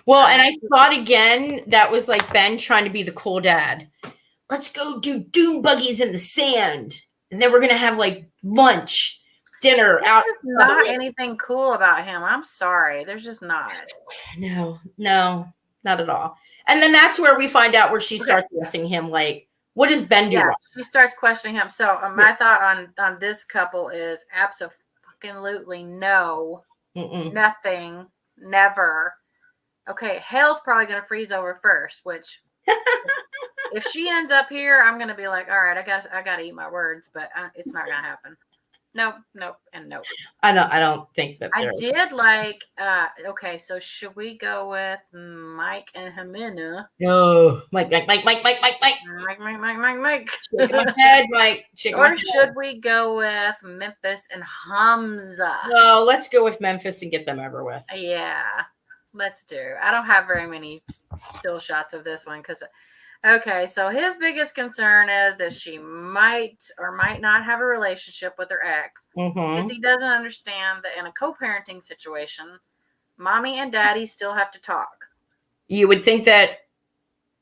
Well, and I thought again that was like Ben trying to be the cool dad. Let's go do dune buggies in the sand, and then we're gonna have lunch. Dinner out. There's not anything cool about him. I'm sorry. There's just not. No, not at all. And then that's where we find out where she starts asking him, what does Ben do? Yeah, she starts questioning him. So my thought on this couple is absolutely no, nothing, never. Okay, hell's probably going to freeze over first, which if she ends up here, I'm going to be like, all right, I got to eat my words, but it's not going to happen. Nope, and nope. I don't think that. I did like. Okay, so should we go with Mike and Jimena? No, Mike. Mike. Shake my head, Mike. Or should we go with Memphis and Hamza? No, let's go with Memphis and get them over with. Yeah, let's do. I don't have very many still shots of this one because, okay, so his biggest concern is that she might or might not have a relationship with her ex because he doesn't understand that in a co-parenting situation, mommy and daddy still have to talk. You would think that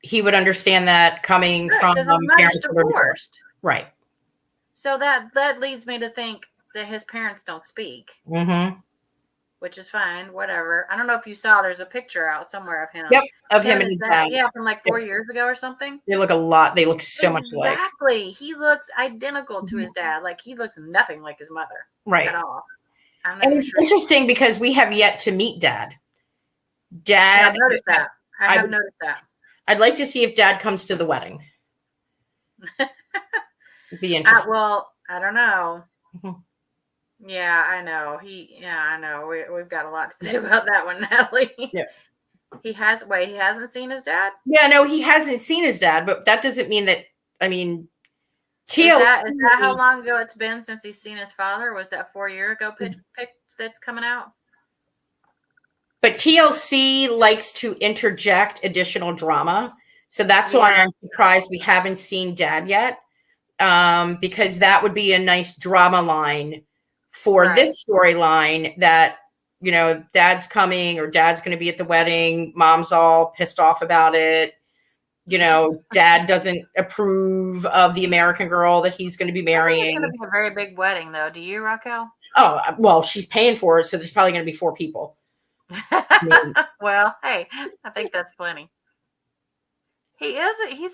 he would understand that coming from because his mother's divorced, right? So that leads me to think that his parents don't speak, which is fine. Whatever. I don't know if you saw. There's a picture out somewhere of him. Yep, of him and his dad. Yeah, from like 4 years ago or something. They look a lot. They look so much alike. Exactly. He looks identical to his dad. Like he looks nothing like his mother, right? At all. And it's interesting because we have yet to meet Dad. I've noticed that. I have noticed that. I'd like to see if Dad comes to the wedding. It'd be interesting. Well, I don't know. Yeah, I know. I know. We've got a lot to say about that one, Natalie. Yeah. He hasn't seen his dad? Yeah, no, he hasn't seen his dad, but that doesn't mean that, I mean, TLC. Is that how long ago it's been since he's seen his father? Was that 4 year ago pic that's coming out? But TLC likes to interject additional drama. So that's why I'm surprised we haven't seen Dad yet. Because that would be a nice drama line for this storyline that, you know, Dad's coming or Dad's going to be at the wedding. Mom's all pissed off about it. You know, Dad doesn't approve of the American girl that he's going to be marrying. It's going to be a very big wedding, though. Do you, Raquel? Oh, well, she's paying for it, so there's probably going to be 4 people. Well, hey, I think that's plenty. He's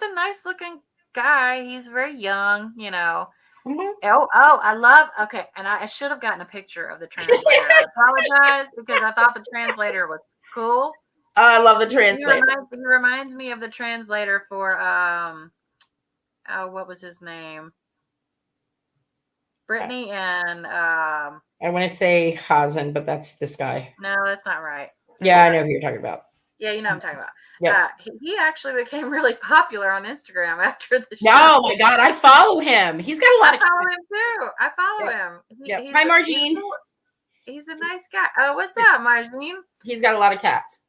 a nice looking guy. He's very young, you know. I love. Okay, and I should have gotten a picture of the translator. I apologize because I thought the translator was cool. I love the translator. He reminds me of the translator for what was his name? Brittany and I want to say Hazen, but that's this guy. No, that's not right. Yeah, I know who you're talking about. Yeah, you know what I'm talking about. Yeah. He actually became really popular on Instagram after the show. Oh my God, I follow him. He's got a lot of. I follow him too. I follow him. Hi, Margene. He's a nice guy. Oh, what's up, Margene? He's got a lot of cats.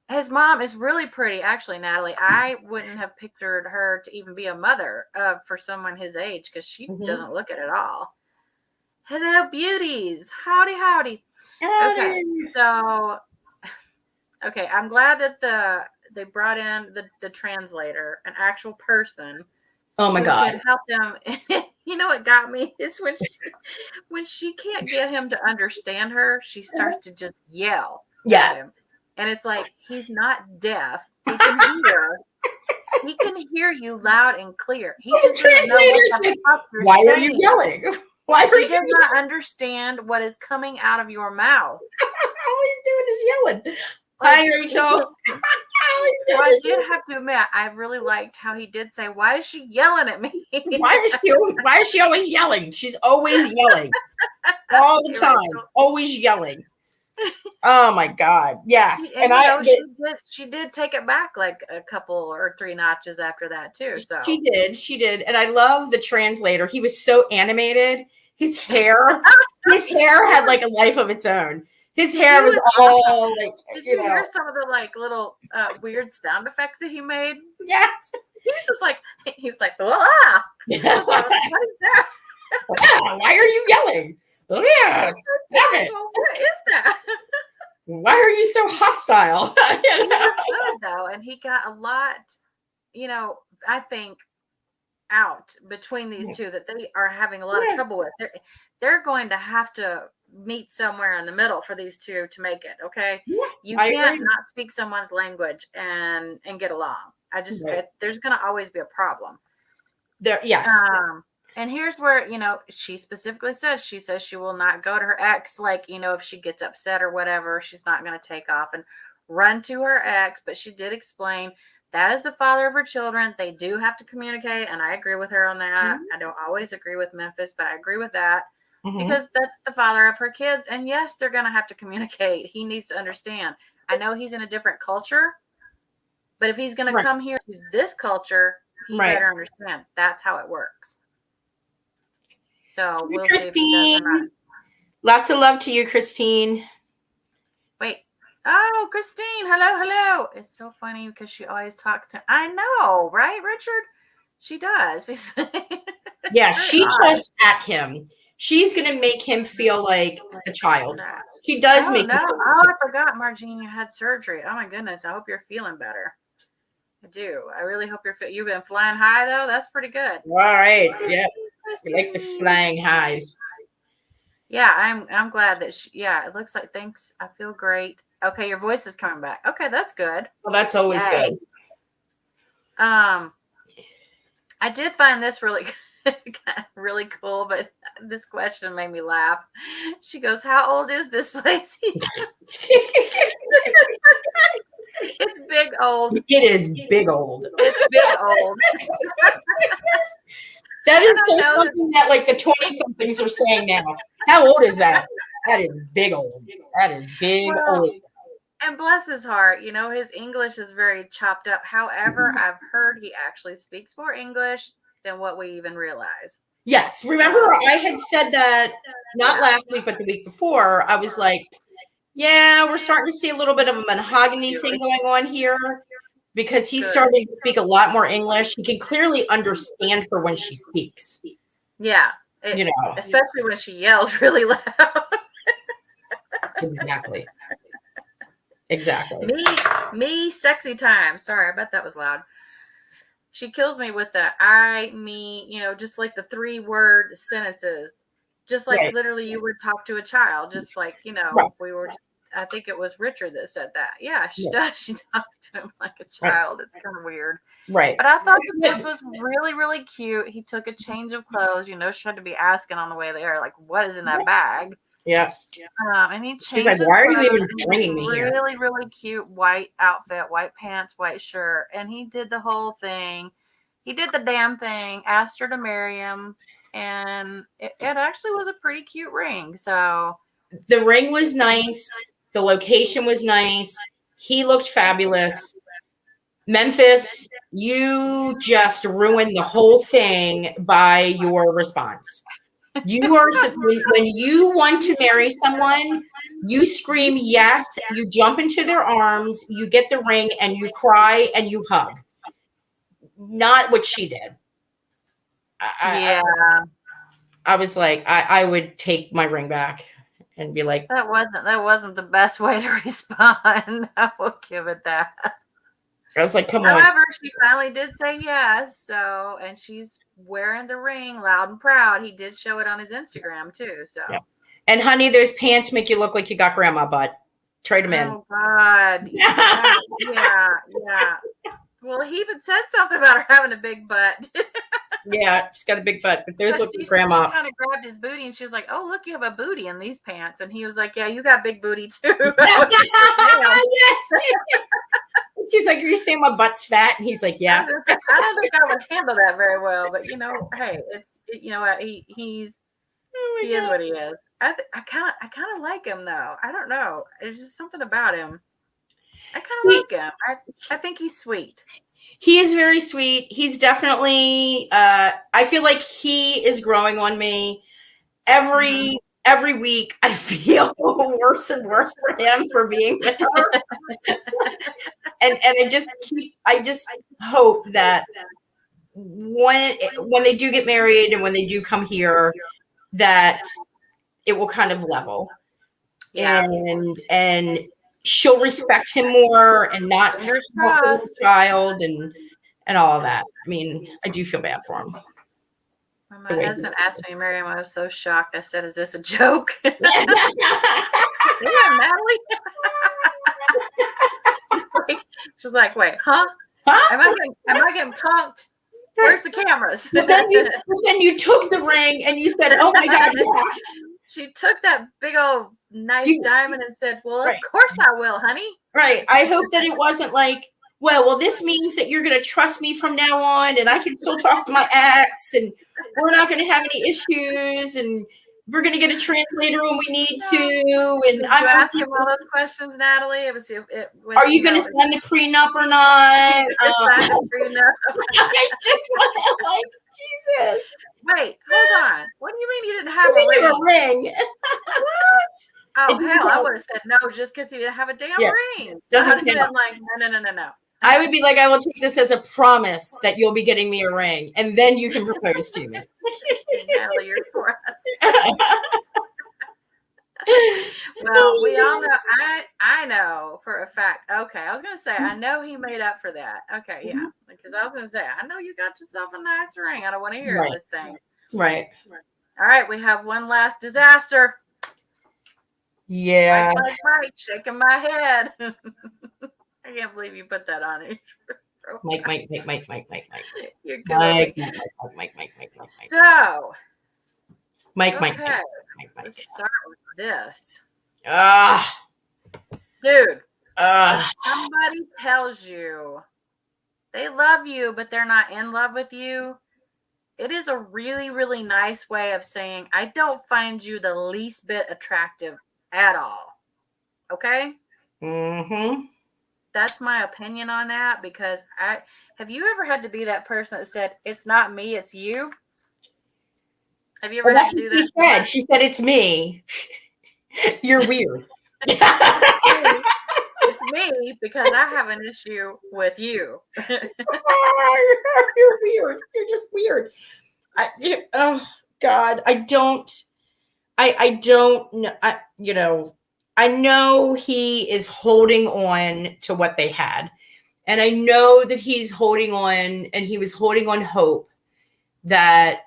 His mom is really pretty, actually, Natalie. I wouldn't have pictured her to even be a mother for someone his age because she doesn't look it at all. Hello, beauties. Howdy, howdy. Okay, so I'm glad that they brought in the translator, an actual person. Oh my God! Could help them. You know what got me is when she can't get him to understand her, she starts to just yell at him. And it's like, he's not deaf. He can hear. He can hear you loud and clear. He just doesn't know what the fuck you're saying. Why are you yelling? He does not understand what is coming out of your mouth. All he's doing is yelling. Hi, Rachel. So I did have to admit, I really liked how he did say, "Why is she yelling at me? Why is she always yelling? She's always yelling. All the time. Always yelling." Oh my God. Yes. And she did take it back like a couple or 3 notches after that too. So she did. And I love the translator. He was so animated. His hair had like a life of its own. His hair was all like. Did you hear some of the like little weird sound effects that he made? Yes. He was like, ah. Yeah. I was like, what is that? Why are you yelling? Yeah. What is that? Why are you so hostile? He was good though, and he got a lot, I think, out between these two that they are having a lot of trouble with. They're going to have to meet somewhere in the middle for these two to make it. Okay, you can't not speak someone's language and get along. There's going to always be a problem. There, yes. And here's where, she specifically says, she will not go to her ex. Like, if she gets upset or whatever, she's not going to take off and run to her ex. But she did explain that is the father of her children. They do have to communicate. And I agree with her on that. I don't always agree with Memphis, but I agree with that because that's the father of her kids. And yes, they're going to have to communicate. He needs to understand. I know he's in a different culture, but if he's going to come here to this culture, he better understand. That's how it works. So we'll Christine, lots of love to you, Christine. Wait, Oh, Christine. Hello. It's so funny because she always talks to. I know, right, Richard? She does. She's Yeah, she talks at him. She's going to make him feel like a child. She does make no. him I forgot, Margene, you had surgery. Oh my goodness. I hope you're feeling better. I do. I really hope you've been flying high though. That's pretty good. All right. Yeah. We like the flying highs. Yeah, I'm glad that it looks like thanks. I feel great. Okay, your voice is coming back. Okay, that's good. Well, that's always good. I did find this really cool, but this question made me laugh. She goes, "How old is this place?" It's big old. It is big old. It's big old. That is something that like the 20-somethings are saying now. How old is that? That is big old. That is big old. And bless his heart, his English is very chopped up. However, I've heard he actually speaks more English than what we even realize. Yes. Remember, I had said that not last week, but the week before. I was like, yeah, we're starting to see a little bit of a mahogany thing going on here because he's starting to speak a lot more English. He can clearly understand her when she speaks. Yeah. Especially when she yells really loud. Exactly. Me, sexy time. Sorry, I bet that was loud. She kills me with the I, me, just like the 3-word sentences. Just like literally you would talk to a child. Just like, we were, I think it was Richard that said that. Yeah, she does. She talks to him like a child. It's kind of weird. Right. But I thought this was really, really cute. He took a change of clothes. She had to be asking on the way there, like, what is in that bag? Yeah. And he changed his why clothes. are you even bringing me here? Really, really cute white outfit, white pants, white shirt. And he did the whole thing. He did the damn thing, asked her to marry him. And it actually was a pretty cute ring. So the ring was nice. The location was nice. He looked fabulous. Memphis, you just ruined the whole thing by your response. You are when you want to marry someone, you scream yes, you jump into their arms, you get the ring, and you cry and you hug. Not what she did. I was like, I would take my ring back and be like, that wasn't the best way to respond. I will give it that. I was like, come on. However, she finally did say yes. So, and she's wearing the ring loud and proud. He did show it on his Instagram too. So, and honey, those pants make you look like you got grandma butt. Trade them in. Oh God, yeah. Well, he even said something about her having a big butt. Yeah, she's got a big butt, but those look like grandma. She kind of grabbed his booty and she was like, "Oh, look, you have a booty in these pants." And he was like, "Yeah, you got big booty too." Yes. She's like, "Are you saying my butt's fat?" And he's like, "Yes." I don't think I would handle that very well, but hey, it's what he is what he is. I kind of like him though. I don't know. There's just something about him. I kind of like him. I think he's sweet. He is very sweet. He's definitely. I feel like he is growing on me every week. I feel worse and worse for him for being with her. and I just hope that when they do get married and when they do come here, that it will kind of level. Yeah. And she'll respect him more and not his child and all of that. I mean, I do feel bad for him. When my husband asked me to marry him, I was so shocked. I said, "Is this a joke?" Damn, Natalie. She's like, "Wait, huh? Am I getting punked? Where's the cameras?" But then you took the ring and you said, "Oh my God, yes." She took that big old nice diamond and said, "Well, of course I will, honey." Right. I hope that it wasn't like, well, this means that you're going to trust me from now on and I can still talk to my ex and we're not going to have any issues and we're going to get a translator when we need to. And I'm asking all those questions, Natalie. It was, are you going to sign the prenup or not? Sign the prenup. I just like, Jesus. Wait, hold on. What do you mean you didn't have a ring? What? Oh, hell, I would have said no just because he didn't have a damn ring. Doesn't I'd have been like, no. I would be like, I will take this as a promise that you'll be getting me a ring, and then you can propose to me. Natalie, you're for us. Well, we all know. I know for a fact. Okay, I was gonna say I know he made up for that. Okay, yeah, because I was gonna say I know you got yourself a nice ring. I don't want to hear this thing. Right. All right, we have one last disaster. Yeah. Mike, shaking my head. I can't believe you put that on it. Mike. You're killing me. Mike. So, Mike. Let's start with this. Dude, if somebody tells you they love you, but they're not in love with you, it is a really, really nice way of saying, I don't find you the least bit attractive at all. Okay? Mm-hmm. That's my opinion on that, because have you ever had to be that person that said, it's not me, it's you? Have you ever had to do that? She said, it's me. You're weird. It's me because I have an issue with you. You're weird. You're just weird. Oh God, I don't know. I know he is holding on to what they had. And I know that he's holding on, and he was holding on hope that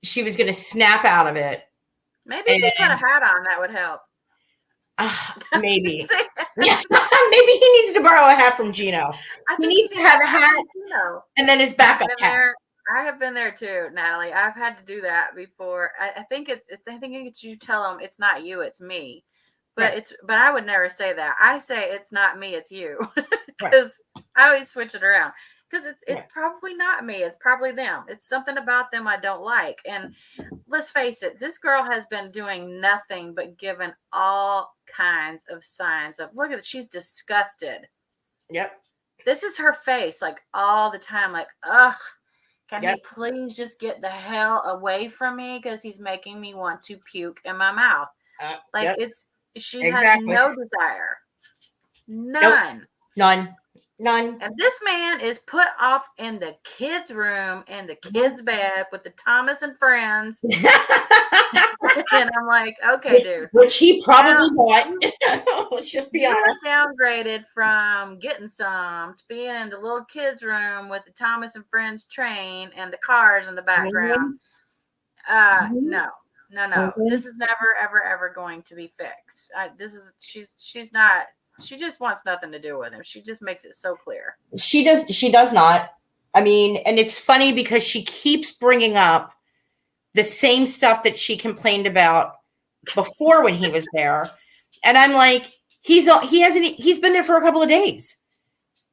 she was going to snap out of it. Maybe if he put a hat on, that would help. Maybe. Maybe he needs to borrow a hat from Gino. He needs to have a hat and then his backup hat. I have been there too, Natalie. I've had to do that before. I think it's you tell them it's not you, it's me. But but I would never say that. I say it's not me, it's you. Because I always switch it around. Because it's probably not me, it's probably them. It's something about them I don't like. And let's face it, this girl has been doing nothing but giving all kinds of signs of, look at it, she's disgusted. Yep. This is her face, like all the time, like, ugh, can he please just get the hell away from me? Because he's making me want to puke in my mouth. She has no desire. None. Nope. None. And this man is put off in the kids' room, in the kids' bed with the Thomas and friends. And I'm like, okay, dude. Which he probably got. Let's just be honest. Downgraded from getting some to being in the little kids' room with the Thomas and friends train and the cars in the background. No. This is never, ever going to be fixed. She's not. She just wants nothing to do with him. She just makes it so clear. She does not. I mean, and it's funny because she keeps bringing up the same stuff that she complained about before when he was there. And I'm like, he's been there for a couple of days.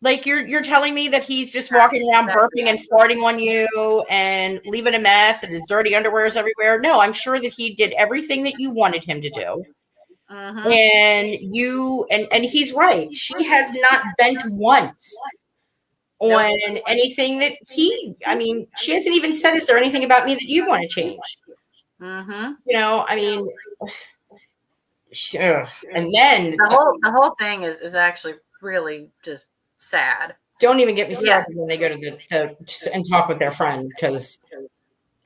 Like you're telling me that he's just walking around burping and farting on you and leaving a mess and his dirty underwear is everywhere. No, I'm sure that he did everything that you wanted him to do. Mm-hmm. And he's right. She has not bent once on anything that she hasn't even said, is there anything about me that you want to change? Mm-hmm. I mean, and then the whole thing is actually really just sad. Don't even get me started when they go to and talk with their friend, because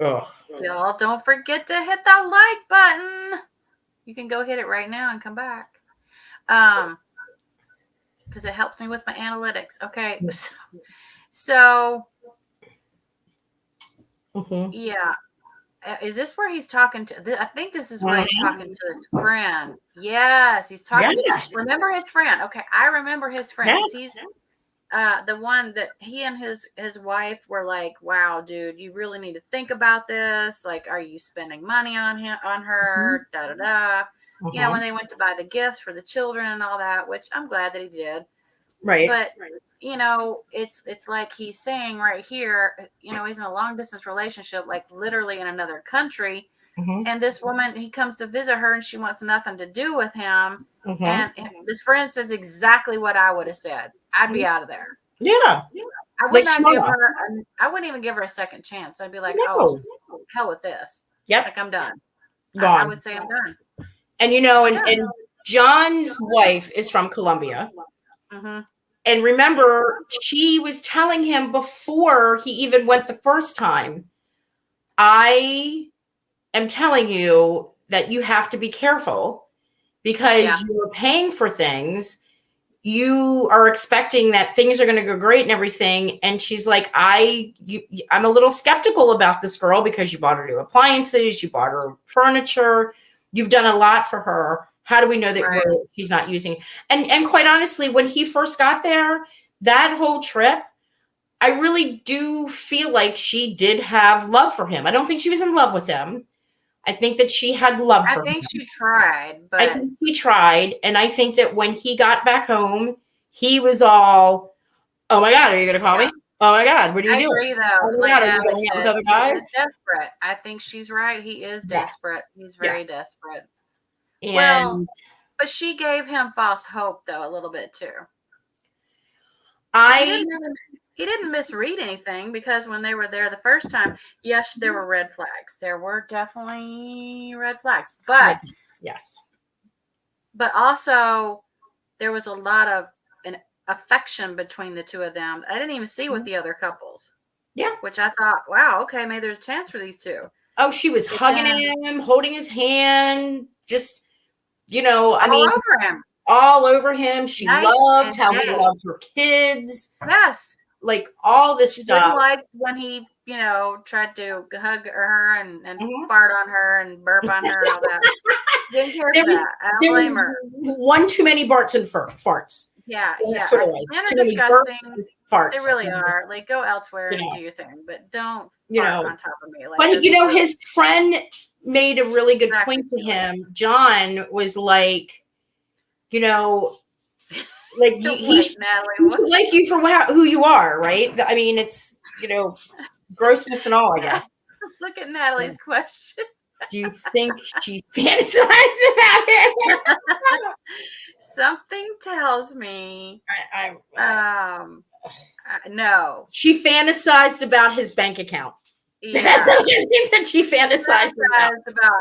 y'all don't forget to hit that like button. You can go hit it right now and come back. Because it helps me with my analytics. Okay. So yeah. Is this where he's talking to? I think this is where he's talking to his friend. Yes, he's talking. Yes. Remember his friend? Okay, I remember his friend. Yes. He's the one that he and his wife were like, "Wow, dude, you really need to think about this. Like, are you spending money on her? Da da da." When they went to buy the gifts for the children and all that, which I'm glad that he did. Right. But it's like he's saying right here, he's in a long distance relationship, like literally in another country. And this woman, he comes to visit her and she wants nothing to do with him. And this friend says exactly what I would have said. I'd be out of there. Yeah. I would not give her, I wouldn't even give her a second chance. I'd be like, oh, hell with this. Yep. Like, I'm done. Gone. I would say I'm done. And and John's wife is from Colombia. Mm-hmm. And remember, she was telling him before he even went the first time, I am telling you that you have to be careful because you're paying for things. You are expecting that things are going to go great and everything. And she's like, I'm a little skeptical about this girl because you bought her new appliances, you bought her furniture, you've done a lot for her. How do we know that she's not using? And quite honestly, when he first got there, that whole trip, I really do feel like she did have love for him. I don't think she was in love with him. I think that she had love for him. I think she tried, but I think he tried. And I think that when he got back home, he was all, oh my God, are you going to call me? Oh my God, what are you doing? I agree, though. Oh my God, are you going out with other guys? He is desperate. I think she's right. He is desperate. He's very desperate. And well, but she gave him false hope, though, a little bit too. He didn't misread anything because when they were there the first time, yes, there were red flags. There were definitely red flags, but but also there was a lot of an affection between the two of them. I didn't even see with the other couples. Yeah. Which I thought, wow, okay, maybe there's a chance for these two. Oh, she was hugging him, holding his hand, just, all over him. All over him. She loved how he loved her kids. Yes. Like all this stuff. Didn't like when he, tried to hug her and fart on her and burp on her and all that. Didn't care for that. I don't blame her. One too many farts and farts. Yeah. Men are disgusting. Farts. They really are. Like, go elsewhere and do your thing, but don't fart on top of me. Like, but his friend made a really good point to him. John was like, like he should like you for who you are, right? I mean, it's grossness and all, I guess. Look at Natalie's question. Do you think she fantasized about it? Something tells me. No. She fantasized about his bank account. Yeah. That she fantasized about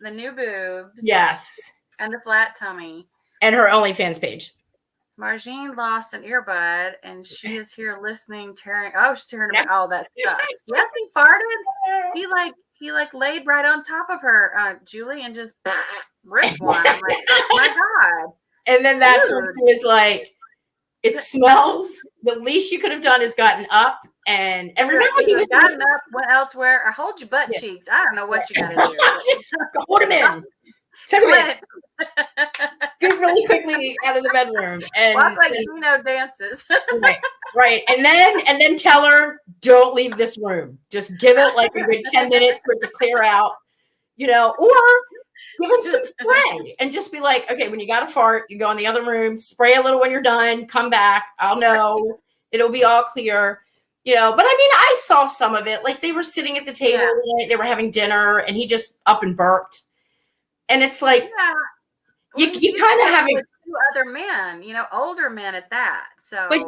the new boobs. Yes. And the flat tummy. And her OnlyFans page. Margine lost an earbud, and she is here listening, she's tearing about all that stuff. Yes, he farted. He laid right on top of her, Julie, and just ripped one. I'm like, oh my God. And then that's when she was like, it smells. The least you could have done is gotten up and remember he was gotten up, went elsewhere, or hold your butt cheeks. I don't know what you gotta do. Just hold him in. Get really quickly out of the bedroom and walk like dances. Right. And then tell her, don't leave this room. Just give it like a good 10 minutes for it to clear out, or give him some spray and just be like, okay, when you got to fart, you go in the other room, spray a little when you're done, come back. I'll know. It'll be all clear. But I mean, I saw some of it. Like they were sitting at the table, they were having dinner, and he just up and burped. And it's like, you kind of have two other men, older men at that. So, I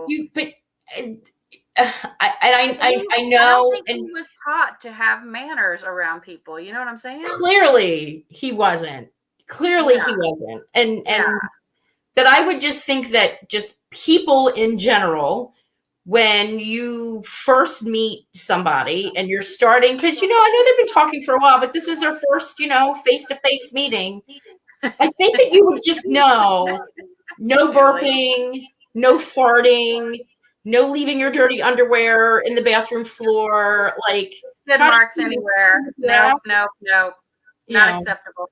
know, and he was taught to have manners around people. You know what I'm saying? Clearly, he wasn't. And that I would just think that just people in general, when you first meet somebody and you're starting, because I know they've been talking for a while, but this is their first, face-to-face meeting. I think that you would just know, no burping, no farting, no leaving your dirty underwear in the bathroom floor, like skid marks anywhere. No, not acceptable.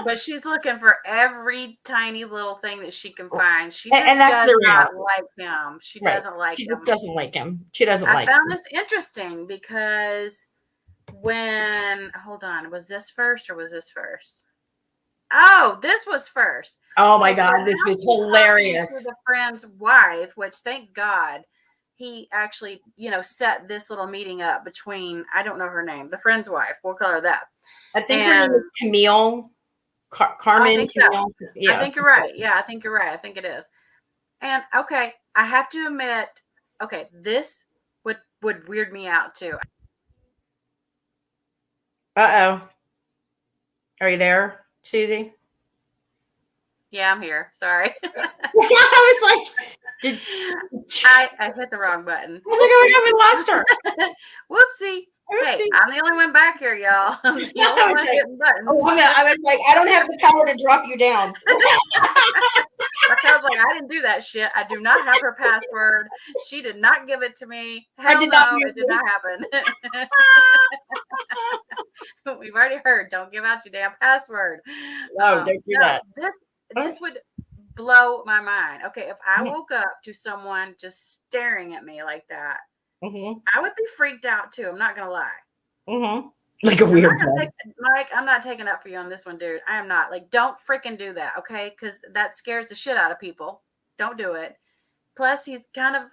But she's looking for every tiny little thing that she can find. She just does not like him. She doesn't like him. She doesn't like him. She doesn't like him. I found this interesting because hold on, was this first or was this first? Oh, this was first. Oh my God, this was hilarious. To the friend's wife, which thank God he actually, set this little meeting up between, I don't know her name, the friend's wife. We'll call her that. I think her name is Camille. Carmen. I think you're right. Yeah, I think you're right. I think it is. And okay, I have to admit, this would weird me out too. Uh-oh. Are you there, Susie? Yeah, I'm here. Sorry. I was like, I hit the wrong button. I was like, oh my God, we lost her. Whoopsie. Hey, Oopsie. I'm the only one back here, y'all. I'm the only I was one like, hitting buttons. I was like, I don't have the power to drop you down. I was like, I didn't do that shit. I do not have her password. She did not give it to me. Hell no, it did not happen. We've already heard. Don't give out your damn password. No, don't do that. This would blow my mind. Okay, if I woke up to someone just staring at me like that, I would be freaked out too. I'm not gonna lie. Like a weird one. Mike, I'm not taking up for you on this one, dude. I am not. Like, don't freaking do that, okay? Because that scares the shit out of people. Don't do it. Plus, he's kind of,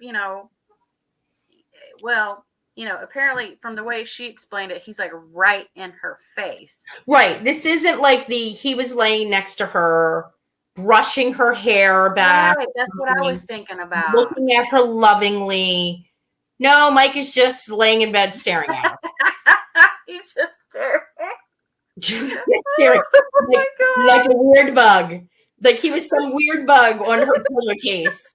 apparently from the way she explained it, he's like right in her face. Right. This isn't like he was laying next to her, brushing her hair back. Right, that's what I was thinking about. Looking at her lovingly. No, Mike is just laying in bed staring at her. He's just staring. Just staring. Like a weird bug. Like he was some weird bug on her pillowcase.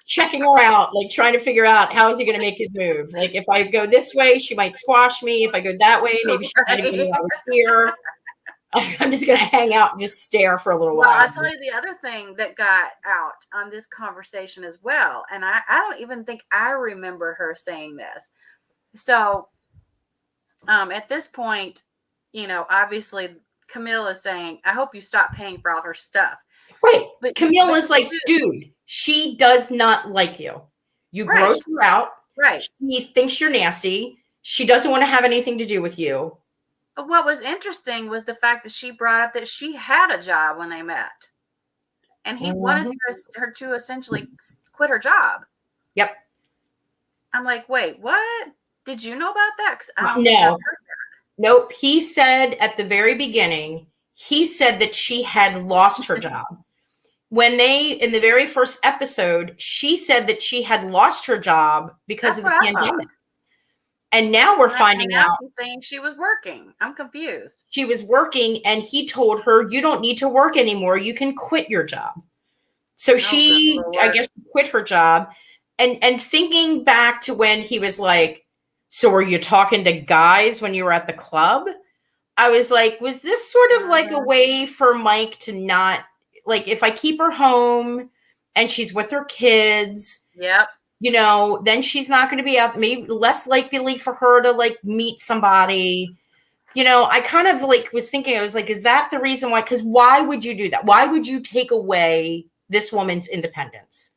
Checking her out, like trying to figure out how is he going to make his move. Like if I go this way, she might squash me. If I go that way, maybe she might even know I was here. I'm just going to hang out and just stare for a little while. Well, I'll tell you the other thing that got out on this conversation as well. And I don't even think I remember her saying this. So at this point, obviously Camille is saying, I hope you stop paying for all her stuff. Right. But Camille is like, dude, she does not like you. You gross her out. Right. She thinks you're nasty. She doesn't want to have anything to do with you. But what was interesting was the fact that she brought up that she had a job when they met. And he wanted her to essentially quit her job. Yep. I'm like, wait, what? Did you know about that? No. Nope. He said at the very beginning, he said that she had lost her job. When in the very first episode, she said that she had lost her job because of the pandemic. And now we're finding out. He's saying she was working. I'm confused. She was working and he told her, you don't need to work anymore. You can quit your job. So she, I guess, quit her job. And thinking back to when he was like, so were you talking to guys when you were at the club? I was like, was this sort of like a way for Mike to not, like, if I keep her home and she's with her kids, then she's not going to be out, maybe less likely for her to like meet somebody. I kind of like was thinking, I was like, is that the reason why? Because why would you do that? Why would you take away this woman's independence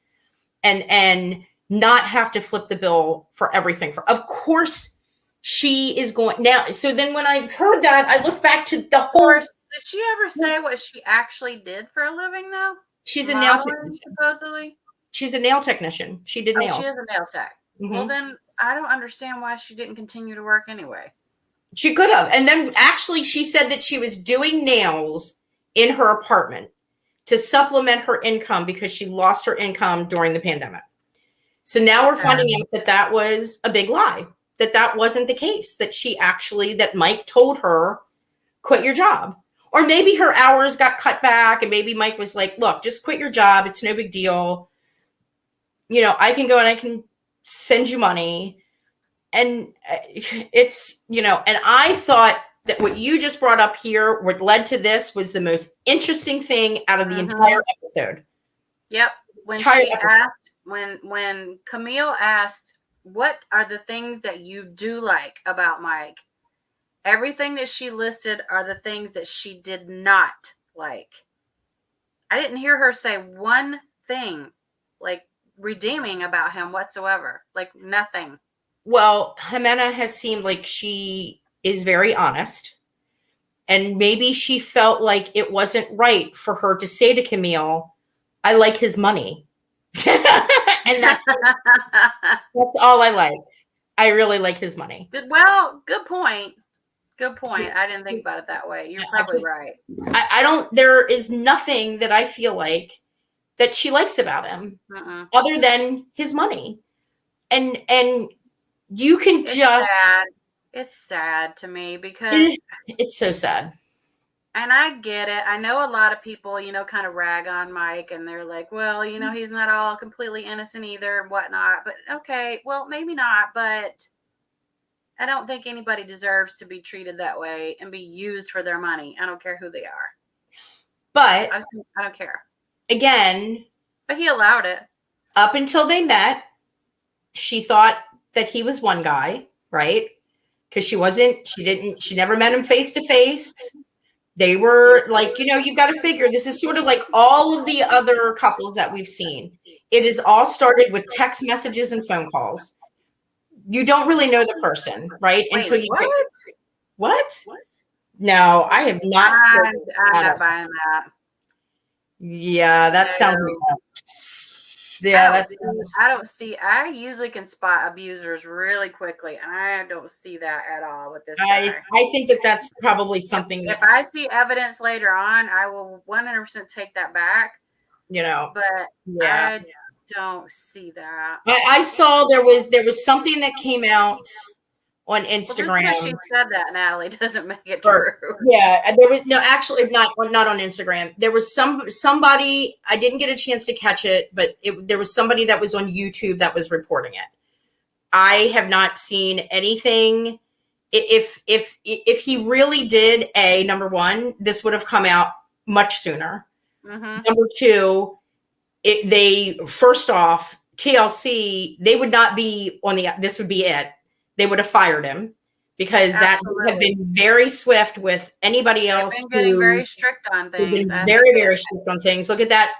and not have to flip the bill for everything? Of course she is going now. So then when I heard that, I looked back to the whole. Did she ever say what she actually did for a living though? She's a nail technician. Supposedly. She's a nail technician. She did nails. She is a nail tech. Well, then I don't understand why she didn't continue to work anyway. She could have. And then actually she said that she was doing nails in her apartment to supplement her income because she lost her income during the pandemic. So now we're finding out that was a big lie, that wasn't the case, that Mike told her, quit your job. Or maybe her hours got cut back and maybe Mike was like, look, just quit your job. It's no big deal. I can go and I can send you money. And it's, and I thought that what you just brought up here, what led to this, was the most interesting thing out of the entire episode. Yep. When Camille asked, what are the things that you do like about Mike? Everything that she listed are the things that she did not like. I didn't hear her say one thing like redeeming about him whatsoever. Like nothing. Well, Jimena has seemed like she is very honest. And maybe she felt like it wasn't right for her to say to Camille, I like his money. And that's all I like. I really like his money. Well, good point. Good point. I didn't think about it that way. You're probably right. There is nothing that I feel like that she likes about him other than his money. And you can It's sad to me because it's so sad. And I get it. I know a lot of people, kind of rag on Mike and they're like, well, he's not all completely innocent either and whatnot. But okay, well, maybe not. But I don't think anybody deserves to be treated that way and be used for their money. I don't care who they are. But I don't care. Again, but he allowed it. Up until they met, she thought that he was one guy, right? Because she never met him face to face. They were like, you've got to figure this is sort of like all of the other couples that we've seen. It is all started with text messages and phone calls. You don't really know the person, right? Wait, until you what? No, I have not. I'm not buying that. Yeah, that sounds like I don't see. I usually can spot abusers really quickly, and I don't see that at all with this guy. I think that's probably something. If I see evidence later on, I will 100% take that back. But I don't see that. I saw there was something that came out on Instagram. Well, just because she said that, Natalie, doesn't make it true. Yeah, there was actually not on Instagram. There was somebody, I didn't get a chance to catch it, but there was somebody that was on YouTube that was reporting it. I have not seen anything. If he really did, number one, this would have come out much sooner. Mm-hmm. Number two, first off, TLC, they would not be on this would be it. They would have fired him because that would have been very swift with anybody else. They've been getting very strict on things. Very, very strict on things. Look at that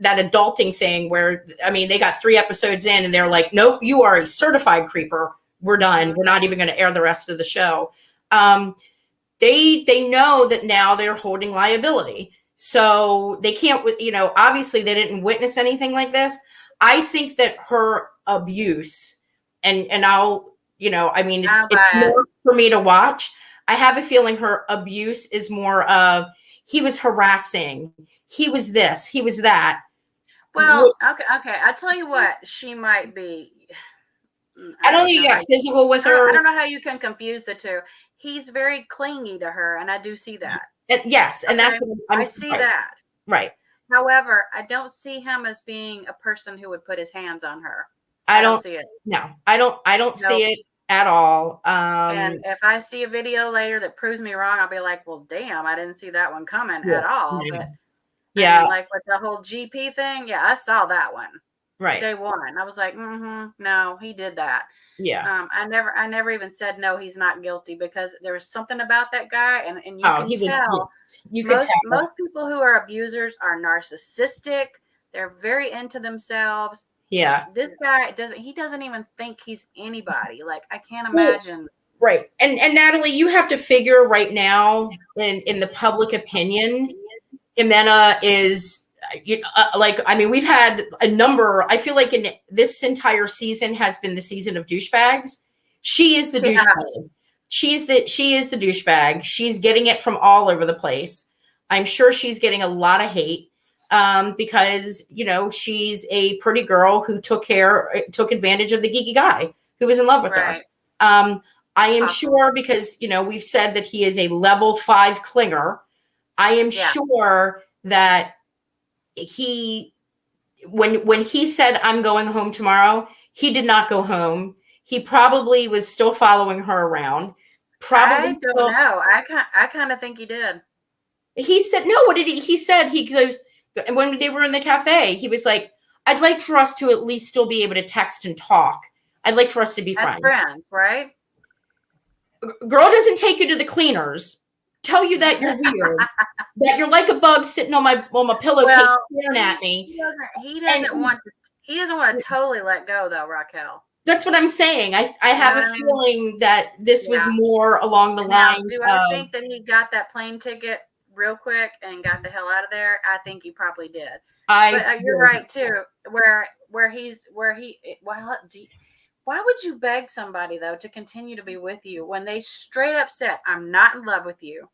adulting thing where, they got 3 episodes in and they're like, nope, you are a certified creeper. We're done. We're not even going to air the rest of the show. They know that now they're holding liability. So they can't, obviously they didn't witness anything like this. I think that her abuse and I'll, it's more for me to watch. I have a feeling her abuse is more of he was harassing, he was this, he was that. Well, okay. I tell you what, she might be. I don't think you got physical with her. I don't know how you can confuse the two. He's very clingy to her, and I do see that. Yes, and that's I see that. Right. However, I don't see him as being a person who would put his hands on her. I don't see it. No, I don't see it at all. And if I see a video later that proves me wrong, I'll be like, well, damn, I didn't see that one coming at all. But like with the whole GP thing, I saw that one. Right. Day one. I was like, no, he did that. Yeah. I never even said no, he's not guilty, because there was something about that guy, and you can tell. Most people who are abusers are narcissistic. They're very into themselves. Yeah. This guy doesn't even think he's anybody. Like, I can't imagine. Right. And Natalie, you have to figure right now in the public opinion, Jimena is, we've had a number. I feel like in this entire season has been the season of douchebags. She is the douchebag. She is the douchebag. She's getting it from all over the place. I'm sure she's getting a lot of hate. Because she's a pretty girl who took advantage of the geeky guy who was in love with her. I am sure, because we've said that he is a level 5 clinger. I am sure that when he said, I'm going home tomorrow, he did not go home. He probably was still following her around. I don't know. I kind of think he did. He said, no, what did he said? He goes, when they were in the cafe, he was like, I'd like for us to at least still be able to text and talk. I'd like for us to be friends. Right? Girl doesn't take you to the cleaners, tell you that you're weird, that you're like a bug sitting on my pillowcase staring at me. He doesn't want to totally let go, though, Raquel. That's what I'm saying. I have a feeling that this was more along the lines. Do I think that he got that plane ticket real quick and got the hell out of there? I think he probably did. But you're right too. Why would you beg somebody though to continue to be with you when they straight up said, I'm not in love with you?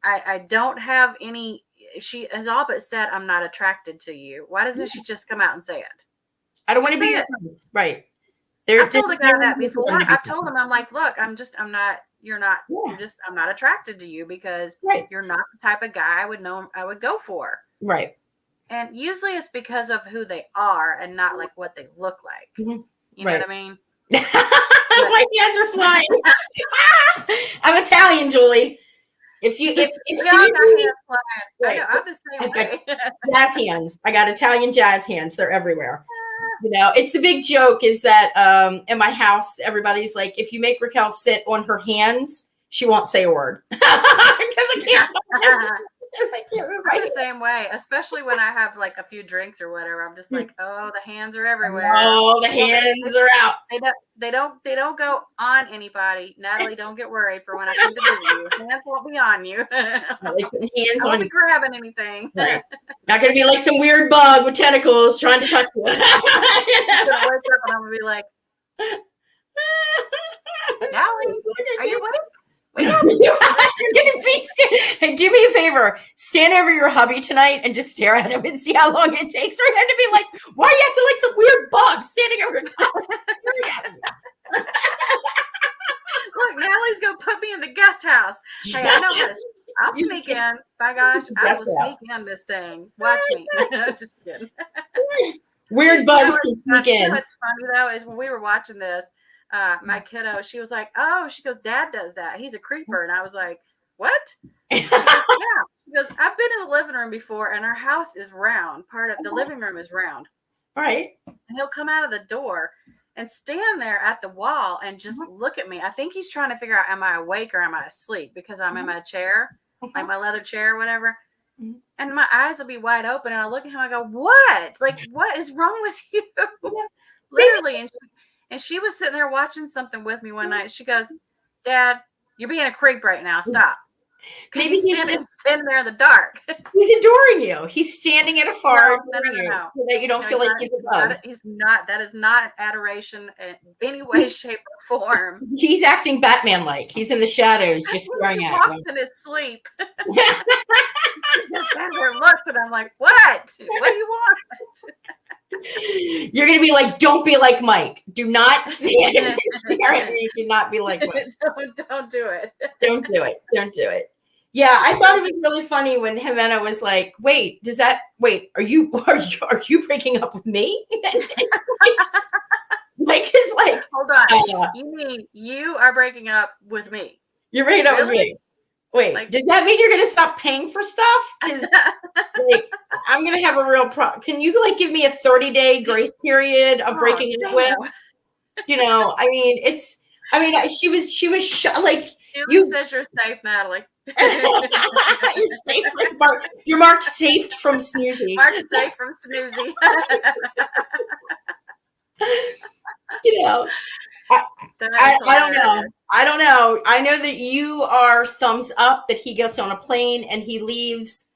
I don't have any. She has all but said, I'm not attracted to you. Why doesn't she just come out and say it? I don't want to be it. Right. I've told a guy that before. I've told him, I'm like, look, I'm not, You're not. You're just. I'm not attracted to you because you're not the type of guy I would go for. Right. And usually it's because of who they are and not like what they look like. Mm-hmm. You know what I mean? My hands are flying. I'm Italian, Julie. If you got hands flying. I know, I'm the same way. Jazz hands. I got Italian jazz hands. They're everywhere. You know, it's the big joke is that in my house, everybody's like, if you make Raquel sit on her hands, she won't say a word. Because I can't. I'm the same way, especially when I have like a few drinks or whatever. I'm just like, oh, the hands are everywhere. Oh, the hands are out. They don't go on anybody. Natalie, don't get worried for when I come to visit you. Hands won't be on you. I won't be grabbing anything. Right. Not gonna be like some weird bug with tentacles trying to touch you. I'm gonna wake up and I'm gonna be like, Natalie, are you awake? You're gonna be hey, do me a favor. Stand over your hubby tonight and just stare at him and see how long it takes for him to be like, why are you acting like some weird bug standing over your top? Look, Natalie's gonna put me in the guest house. Hey, I know this. I'll sneak in. By gosh, I will sneak in this thing. Watch me. I was just kidding. Weird bugs can sneak in. What's funny though is when we were watching this, my kiddo, she was like, oh, she goes, Dad does that. He's a creeper. And I was like, what? She goes, yeah. She goes, I've been in the living room before and our house is round. Part of the living room is round. All right. And he'll come out of the door and stand there at the wall and just look at me. I think he's trying to figure out, am I awake or am I asleep? Because I'm in my chair, like my leather chair or whatever. And my eyes will be wide open and I'll look at him and I go, what? Like, what is wrong with you? Literally. And she was sitting there watching something with me one night. She goes, Dad, you're being a creep right now. Stop. Maybe he's standing there in the dark. He's adoring you. He's standing at afar no. So that you don't feel like he's above. He's not. That is not adoration in any way, shape, or form. He's acting Batman-like. He's in the shadows, just staring at you. In his sleep. Just there looks, and I'm like, what? What do you want? You're gonna be like, don't be like Mike. Do not stand and stare at me. Do not be like Mike. Don't do it. Don't do it. Don't do it. Yeah, I thought it was really funny when Jimena was like, are you breaking up with me? Mike is like, hold on. You mean you are breaking up with me? You're breaking up with me. Wait, like, does that mean you're going to stop paying for stuff? Because like, I'm going to have a real problem. Can you like give me a 30-day grace period of breaking up with? You know, I mean, she was like, you said you're safe, Natalie. You're safe you're marked safe from Snoozy. Marked safe from Snoozy. You know, I don't know. I don't know. I know that you are thumbs up that he gets on a plane and he leaves.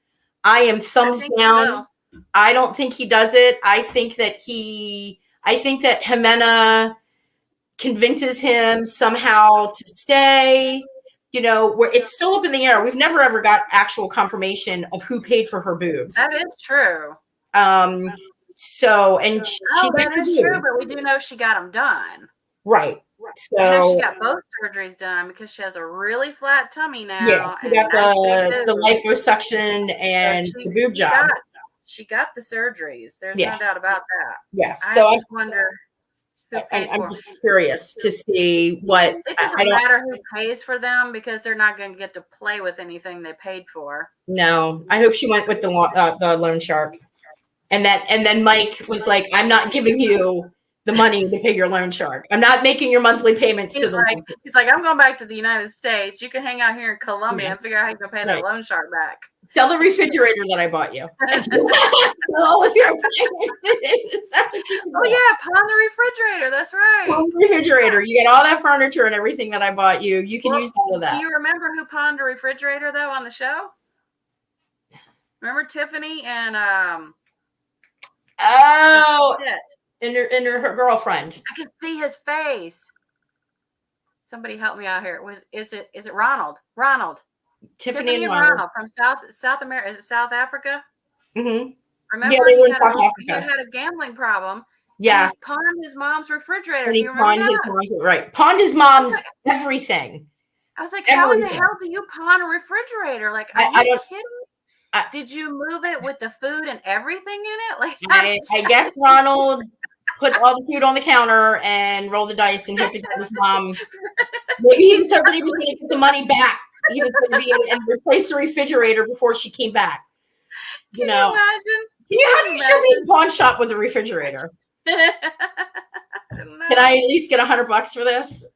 I am thumbs down. I don't think he does it. I think that Jimena convinces him somehow to stay. You know, where it's still up in the air. We've never ever got actual confirmation of who paid for her boobs. That is true. So, and that is true, but we do know she got them done. Right. So I know she got both surgeries done because she has a really flat tummy now. Yeah, she got the liposuction and the boob job. She got the surgeries. There's no doubt about that. Yes. I just wonder. I'm just curious to see what. It doesn't matter who pays for them because they're not going to get to play with anything they paid for. No, I hope she went with the loan shark, and then Mike was like, "I'm not giving you the money to pay your loan shark. I'm not making your monthly payments to the." He's like, "I'm going back to the United States. You can hang out here in Colombia and figure out how you can pay that loan shark back." Sell the refrigerator that I bought you. All of your that's what you can do. Yeah, pawn the refrigerator. That's right. Pawn the refrigerator. You get all that furniture and everything that I bought you. You can use all of that. Do you remember who pawned a refrigerator though on the show? Remember Tiffany and and her girlfriend. I could see his face. Somebody help me out here. Is it Ronald? Ronald. Tiffany and Ronald from South America. Is it South Africa? Mm-hmm. Remember, yeah, they were in South Africa. He had a gambling problem. Yeah, he pawned his mom's refrigerator. And he pawned his mom's pawned his mom's everything. I was like, how in the hell do you pawn a refrigerator? Like, are you kidding? Did you move it with the food and everything in it? Like, I guess Ronald put all the food on the counter and rolled the dice and hoped to get his mom. Maybe he was hoping he was going to get the money back. He was going to be and replace the refrigerator before she came back. Can you imagine? How do you show me a pawn shop with a refrigerator? Can I at least get $100 for this?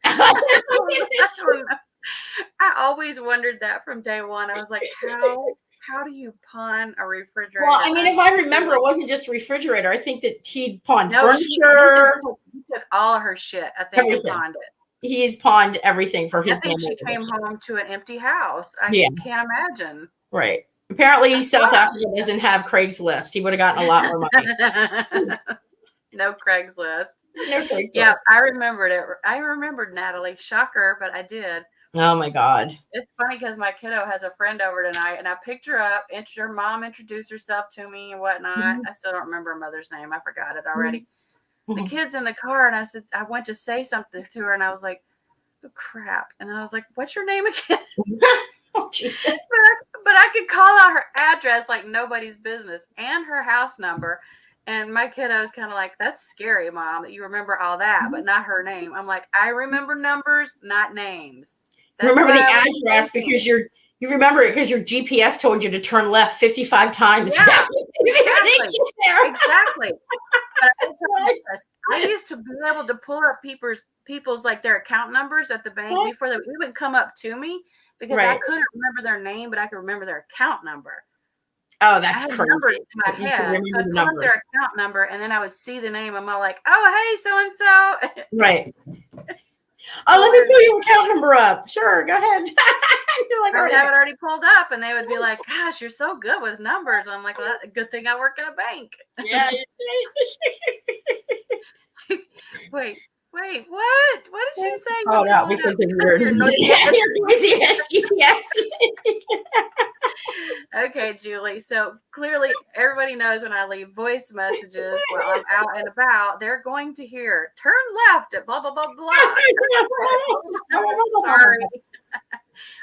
I always wondered that from day one. I was like, how do you pawn a refrigerator? Well, I mean, if I remember, it wasn't just a refrigerator. I think that he'd pawned furniture. He took all of her shit. I think he pawned it. He's pawned everything for his family. She came home to an empty house. I can't imagine. Right. Apparently, South Africa doesn't have Craigslist. He would have gotten a lot more money. No Craigslist. No Craigslist. Yeah, I remembered it. I remembered Natalie. Shocker, but I did. Oh my God. It's funny because my kiddo has a friend over tonight, and I picked her up. Her mom introduced herself to me and whatnot. Mm-hmm. I still don't remember her mother's name. I forgot it already. Mm-hmm. The kid's in the car, and I went to say something to her, and I was like, oh, crap. And I was like, what's your name again? Oh, Jesus. But I could call out her address like nobody's business and her house number. And my kiddo's kind of like, that's scary, Mom, that you remember all that, but not her name. I'm like, I remember numbers, not names. That's remember the address because you remember it because your GPS told you to turn left 55 times. Yeah, exactly. I used to be able to pull up people's like their account numbers at the bank before they even come up to me because I couldn't remember their name, but I could remember their account number. Oh, that's crazy. Numbers in my head. So I'd pull up their account number and then I would see the name. I'm all like, oh, hey, so-and-so. Right. Oh, let me pull your account number up. Sure, go ahead. Like, I would have it already pulled up, and they would be like, "Gosh, you're so good with numbers." I'm like, "Well, that's a good thing I work in a bank." Yeah. Wait, what? What did she say? Oh no, because of your noisy GPS. Okay, Julie. So clearly, everybody knows when I leave voice messages while I'm out and about, they're going to hear "turn left" at blah blah blah blah. Sorry.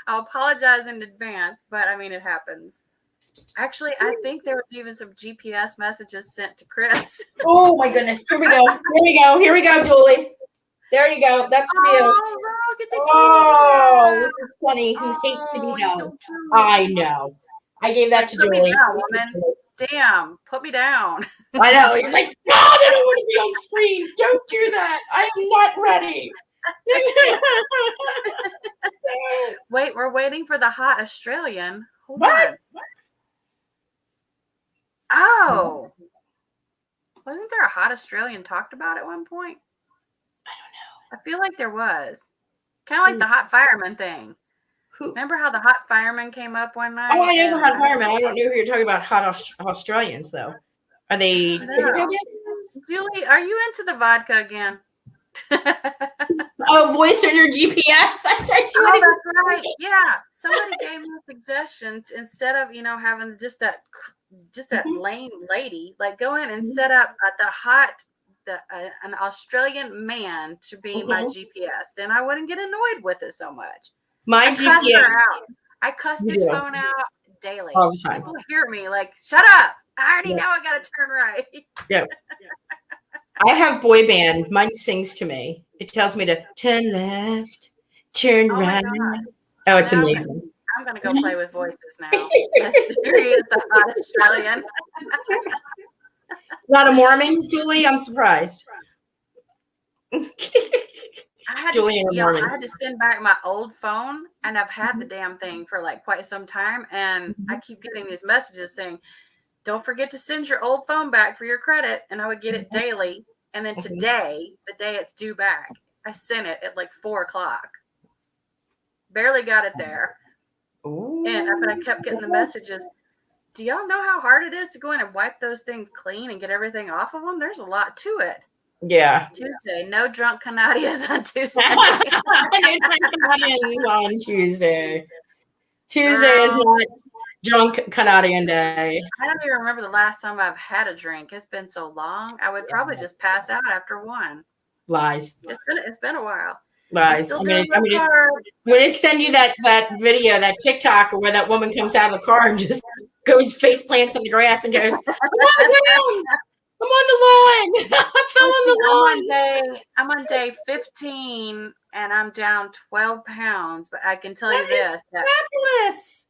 I'll apologize in advance, but I mean, it happens. Actually, I think there was even some GPS messages sent to Chris. Oh my goodness. Here we go. Here we go, Julie. There you go. That's for you. Look at the this is funny. Who hates to be held. I know. I gave that to Julie. Down, woman. Damn, put me down. I know. He's like, no, I don't want to be on screen. Don't do that. I'm not ready. Wait, we're waiting for the hot Australian. Hold on. Oh, wasn't there a hot Australian talked about at one point? I don't know. I feel like there was. Kind of like the hot fireman thing. Remember how the hot fireman came up one night? Oh, I know the hot fireman. I don't know who you're talking about. Hot Australians, though. Are they? Julie, are you into the vodka again? Oh, voice on your GPS. That's right. Yeah, somebody gave me a suggestion to, instead of having just that lame lady, like go in and set up an Australian man to be my GPS. Then I wouldn't get annoyed with it so much. My GPS. I cussed his phone out daily. All the time. People hear me like, shut up. I already know I got to turn right. Yeah. I have boy band. Mine sings to me. It tells me to turn left, turn right. Oh, it's amazing. I'm going to go play with voices now. Serious, the hot Australian. Not a Mormon, Julie? I'm surprised. I had to send back my old phone, and I've had the damn thing for like quite some time, and I keep getting these messages saying, don't forget to send your old phone back for your credit. And I would get it daily. And then today, the day it's due back, I sent it at like 4:00. Barely got it there. But I kept getting the messages. Do y'all know how hard it is to go in and wipe those things clean and get everything off of them? There's a lot to it. Yeah. Tuesday. No drunk Canadians on Tuesday. No drunk Canadians on Tuesday. Tuesday is not drunk Canadian day. I don't even remember the last time I've had a drink. It's been so long. I would probably just pass out after one. Lies. It's been a while. Lies. I'm gonna send you that video, that TikTok where that woman comes out of the car and just goes face plants on the grass and goes, I'm on the lawn. I fell on the lawn. I'm on day 15 and I'm down 12 pounds, but I can tell you this. Fabulous.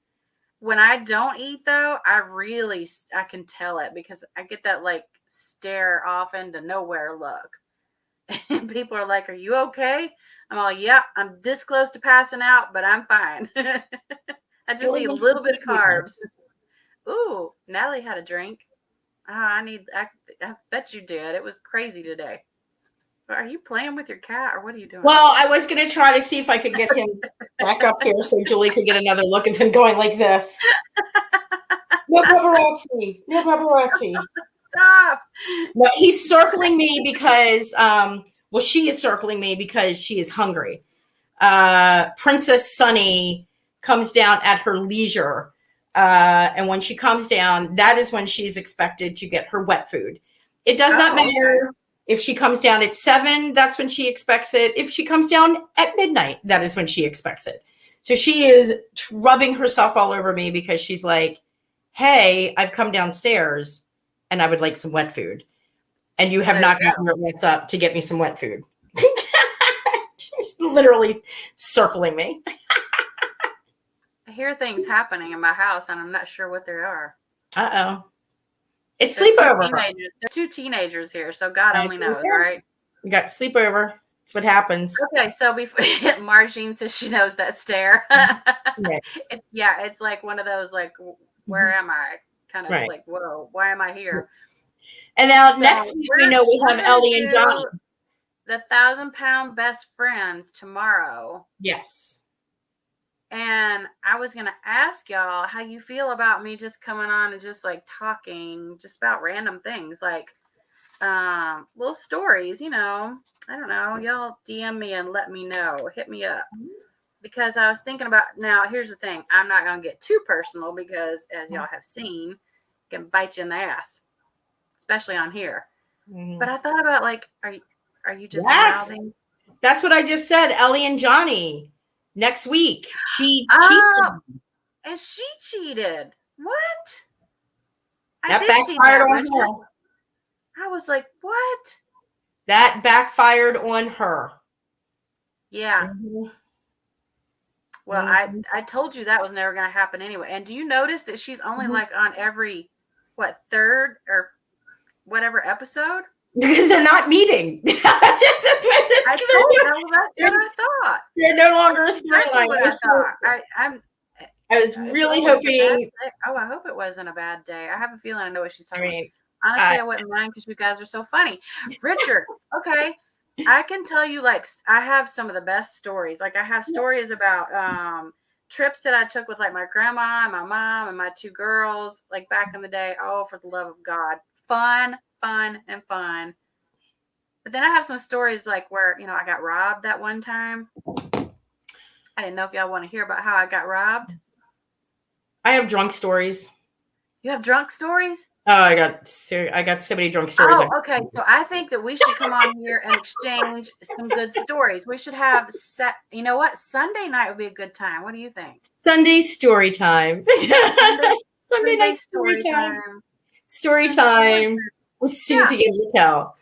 When I don't eat though, I can tell it because I get that like stare off into nowhere look. And people are like, "Are you okay?" I'm all, "Yeah, I'm this close to passing out, but I'm fine." I just need a little bit of carbs. Ooh, Natalie had a drink. Oh, I bet you did. It was crazy today. Are you playing with your cat or what are you doing? Well, I was going to try to see if I could get him back up here so Julie could get another look of him going like this. No paparazzi. No paparazzi. Stop. No, he's circling me because, she is circling me because she is hungry. Princess Sunny comes down at her leisure. And when she comes down, that is when she's expected to get her wet food. It does not matter if she comes down at 7, that's when she expects it. If she comes down at midnight, that is when she expects it. So she is rubbing herself all over me because she's like, hey, I've come downstairs and I would like some wet food. And you have not gotten your ass up to get me some wet food. She's literally circling me. I hear things happening in my house and I'm not sure what they are. Uh-oh. It's sleepover. There's 2 teenagers here, so God only knows, right? We got sleepover. That's what happens. Okay, so before Margine says she knows that stare. Right. It's like one of those like, where am I? Kind of like, whoa, why am I here? And now next week we know we have Ellie and Johnny. The 1,000-pound best friends tomorrow. Yes. And I was going to ask y'all how you feel about me just coming on and just like talking just about random things, like little stories, I don't know. Y'all DM me and let me know. Hit me up. Because I was thinking about, now here's the thing. I'm not going to get too personal because as y'all have seen, it can bite you in the ass, especially on here. Mm-hmm. But I thought about like, are you just mouthing? That's what I just said. Ellie and Johnny. Next week, she cheated. And she cheated. What? That backfired on her. I was like, what? That backfired on her. Yeah. Mm-hmm. Well, I told you that was never going to happen anyway. And do you notice that she's only like on every, third or whatever episode? Because they're not meeting. That's what I thought. They're no longer a storyline. I was really hoping. I hope it wasn't a bad day. I have a feeling I know what she's talking about. Honestly, I wouldn't mind because you guys are so funny. Richard, okay. I can tell you, like, I have some of the best stories. Like, I have stories about trips that I took with, like, my grandma and my mom and my 2 girls, like, back in the day. Oh, for the love of God. Fun. But then I have some stories like where, I got robbed that one time. I didn't know if y'all want to hear about how I got robbed. I have drunk stories. You have drunk stories? Oh, I got so many drunk stories. Oh, okay. So I think that we should come on here and exchange some good stories. We should have you know what? Sunday night would be a good time. What do you think? Sunday story time. Sunday night story time. Story time. With Susie and Raquel.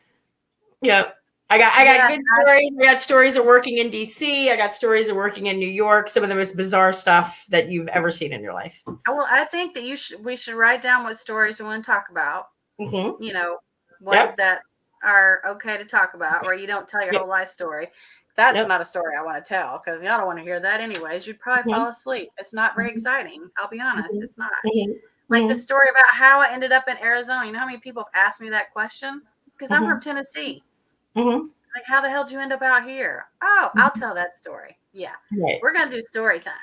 Yep. I got good stories. I got stories of working in DC. I got stories of working in New York. Some of the most bizarre stuff that you've ever seen in your life. Well, I think that we should write down what stories we want to talk about. Mm-hmm. Ones that are okay to talk about, or you don't tell your whole life story. That's not a story I want to tell because y'all don't want to hear that anyways. You'd probably fall asleep. It's not very exciting. I'll be honest. It's not. Like the story about how I ended up in Arizona. You know how many people have asked me that question? Because I'm from Tennessee. Like, how the hell did you end up out here? Oh, I'll tell that story. Yeah. Right. We're going to do story time.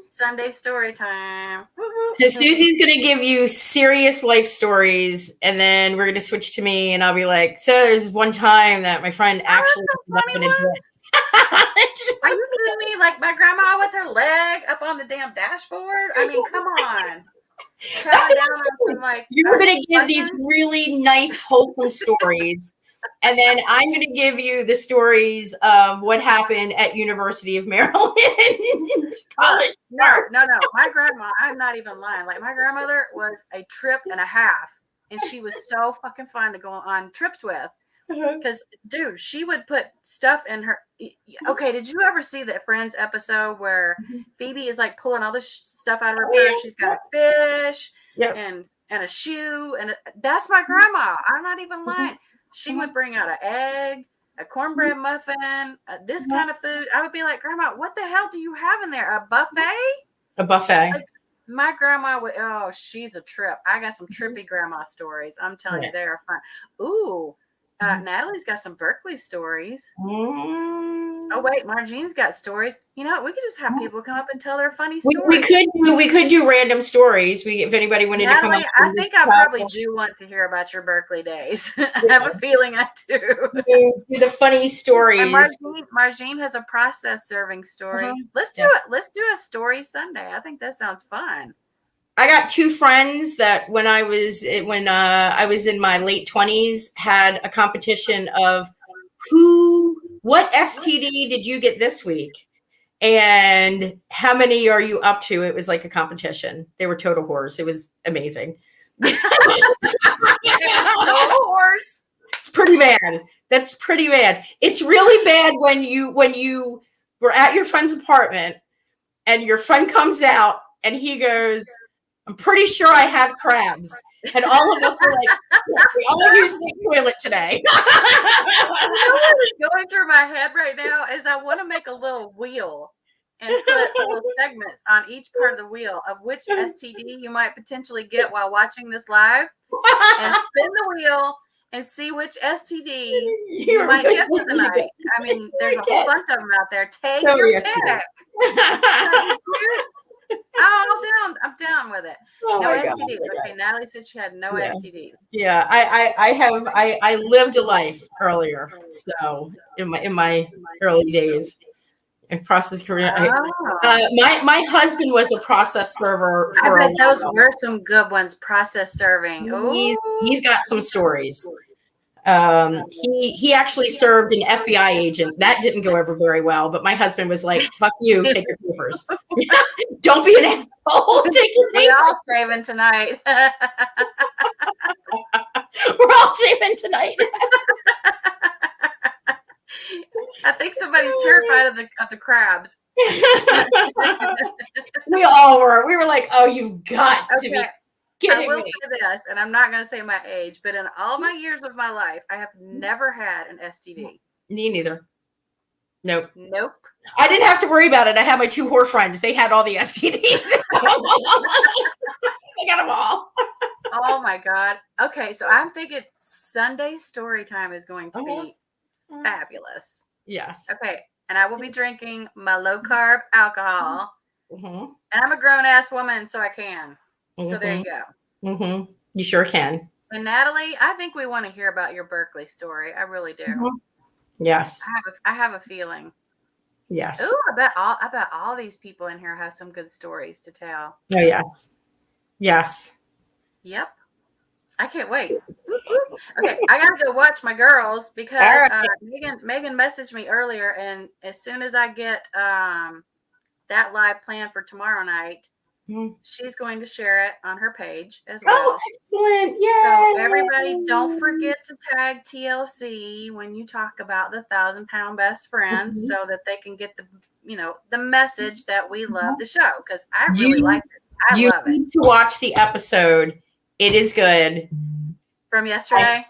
Sunday story time. So Susie's going to give you serious life stories, and then we're going to switch to me, and I'll be like, so there's one time that my friend actually Are you kidding me? Like my grandma with her leg up on the damn dashboard? I mean, come on. You're going to give these really nice, wholesome stories And then I'm going to give you the stories of what happened at University of Maryland College. No. My grandma, I'm not even lying. Like, my grandmother was a trip and a half, and she was so fucking fun to go on trips with. Because, dude, she would put stuff in her. Okay, did you ever see that Friends episode where Phoebe is like pulling all this stuff out of her purse? She's got a fish and a shoe, and that's my grandma. I'm not even lying. She would bring out an egg, a cornbread muffin, this kind of food. I would be like, Grandma, what the hell do you have in there? A buffet? A buffet. Like, my grandma would. Oh, she's a trip. I got some trippy grandma stories. I'm telling you, they are fun. Ooh. Natalie's got some Berkeley stories. Oh wait, Marjean's got stories. You know, we could just have people come up and tell their funny stories. We could do random stories. If anybody wanted to come up. I think I probably do want to hear about your Berkeley days. I have a feeling I do. Do the funny stories. And Marjean has a process serving story. Let's do it. Let's do a story Sunday. I think that sounds fun. I got two friends that when I was in my late 20s had a competition of what STD did you get this week and how many are you up to? It was like a competition. They were total whores. It was amazing. Total whores. It's pretty bad. That's pretty bad. It's really bad when you were at your friend's apartment and your friend comes out and he goes, I'm pretty sure I have crabs. And all of us were like, we all use the toilet today. You know what is going through my head right now is I want to make a little wheel and put little segments on each part of the wheel of which STD you might potentially get while watching this live, and spin the wheel and see which STD you might get for the night. I mean, there's a whole bunch of them out there. Take your pick. Oh, I'm down with it. No STD. Okay, Natalie said she had no STDs. Yeah, I lived a life earlier. So in my early days in process career, my husband was a process server. I bet those were some good ones. Process serving. He's got some stories. He actually served an FBI agent. That didn't go over very well, but my husband was like, fuck you, take your papers. Don't be an asshole. Take your papers. We're all shaving tonight. We're all shaving tonight. I think somebody's terrified of the crabs. We all were. We were like, oh, you've got to be. I will say this, and I'm not going to say my age, but in all my years of my life, I have never had an STD. Me neither. Nope. I didn't have to worry about it. I had my two whore friends. They had all the STDs. They got them all. Oh my God. Okay, so I'm thinking Sunday story time is going to be fabulous. Yes. Okay, and I will be drinking my low carb alcohol. And I'm a grown ass woman, so I can. So there you go. You sure can. And Natalie, I think we want to hear about your Berkeley story. I really do. Yes. I have a feeling. Yes. Ooh, I bet all these people in here have some good stories to tell. Oh yes. Yes. Yep. I can't wait. Okay, I gotta go watch my girls because Megan messaged me earlier, and as soon as I get that live plan for tomorrow night, she's going to share it on her page as well. Oh, excellent. Yay. So everybody, don't forget to tag TLC when you talk about the 1,000-pound best friends so that they can get the message that we love the show, because I really like it. I love it. You need to watch the episode. It is good. From yesterday?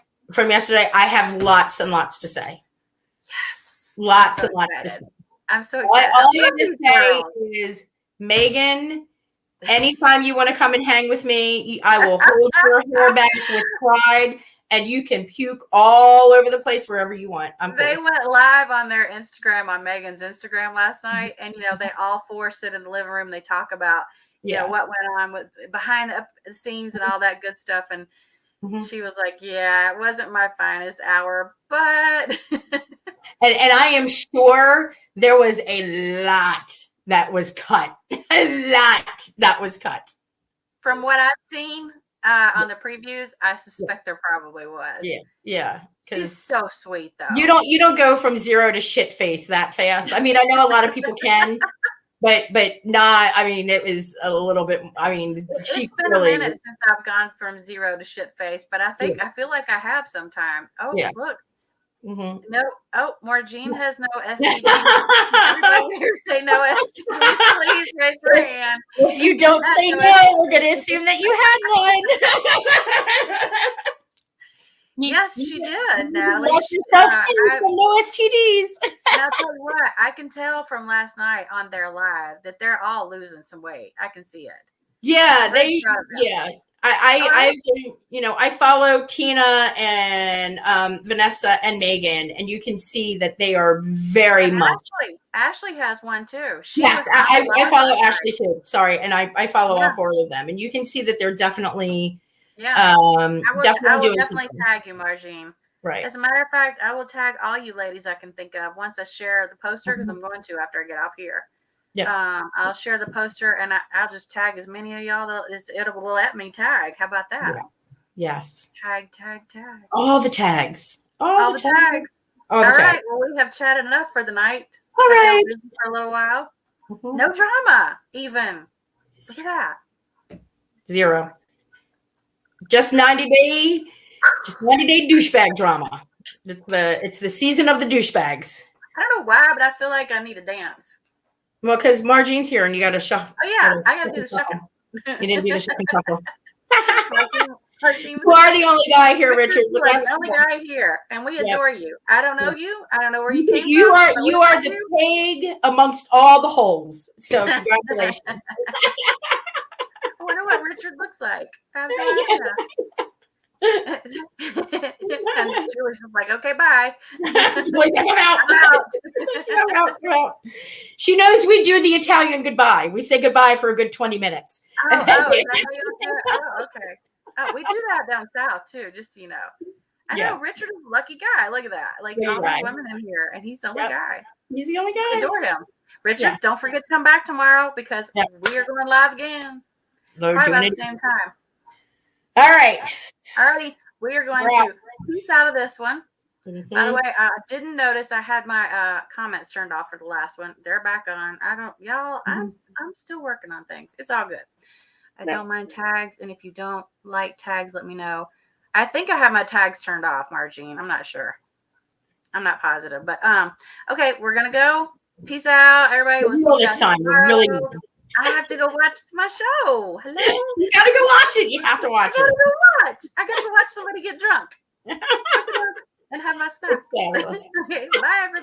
I have lots and lots to say. Yes. Lots and lots to say. I'm so excited. All I have to say is, Megan, anytime you want to come and hang with me, I will hold your hair back with pride, and you can puke all over the place wherever you want. They went live on their Instagram, on Megan's Instagram last night, and they all four sit in the living room. They talk about what went on with behind the scenes and all that good stuff. And she was like, "Yeah, it wasn't my finest hour, but." and I am sure there was a lot that was cut. A lot that was cut. From what I've seen, on the previews, I suspect there probably was. Yeah. She's so sweet, though. You don't go from 0 to shit face that fast. I mean, I know a lot of people can, but not. I mean, it was a little bit. I mean, it's been a minute since I've gone from 0 to shit face, but I feel like I have sometime. Oh, look. Mm-hmm. No. Oh, Margene has no STDs. Everybody here say no STDs, please raise your hand. If you don't say no, we're going to assume that you had one. Yes, she did, Natalie. No STDs. And I'll tell you what, I can tell from last night on their live that they're all losing some weight. I can see it. Yeah, I follow Tina and Vanessa and Megan, and you can see that they are very much. Ashley has one too. I follow Ashley too. Sorry, and I follow all 4 of them, and you can see that they're definitely. I will definitely tag you, Margene. Right. As a matter of fact, I will tag all you ladies I can think of once I share the poster, because I'm going to after I get off here. Yeah. I'll share the poster, and I'll just tag as many of y'all as it will let me tag. How about that? Yeah. Yes. Tag. All the tags. All the tags. All right. Well, we have chatted enough for the night. All right. For a little while. No drama, even. Look at that. 0. Just 90-day douchebag drama. It's the season of the douchebags. I don't know why, but I feel like I need to dance. Well, because Margene's here and you got to shuffle. Oh yeah, I got to do the shuffle. You didn't do the shuffle. Margene, you are the only guy here, Richard. You are the only guy here, and we adore you. I don't know you. I don't know where you came from. You are the pig amongst all the holes. So congratulations. I wonder what Richard looks like. And Julie's just like, okay, bye. I'm out. She knows we do the Italian goodbye. We say goodbye for a good 20 minutes. Okay. Oh, we do that down south too, just so you know. I know Richard is a lucky guy. Look at that. Like all these women in here, and he's the only guy. He's the only guy. I adore him. Richard, don't forget to come back tomorrow, because we are going live again. Probably about the same time. All right. Alrighty. We are going to piece out of this one. By the way, I didn't notice I had my comments turned off for the last one. They're back on. I'm still working on things. It's all good. I don't mind tags, and if you don't like tags, let me know. I think I have my tags turned off, Margene. I'm not sure. I'm not positive, but okay, we're gonna go. Peace out, everybody. We'll see you guys tomorrow. I have to go watch my show. Hello. You gotta go watch it. You have to watch it. I gotta go watch somebody get drunk and have my snack. Bye, everybody.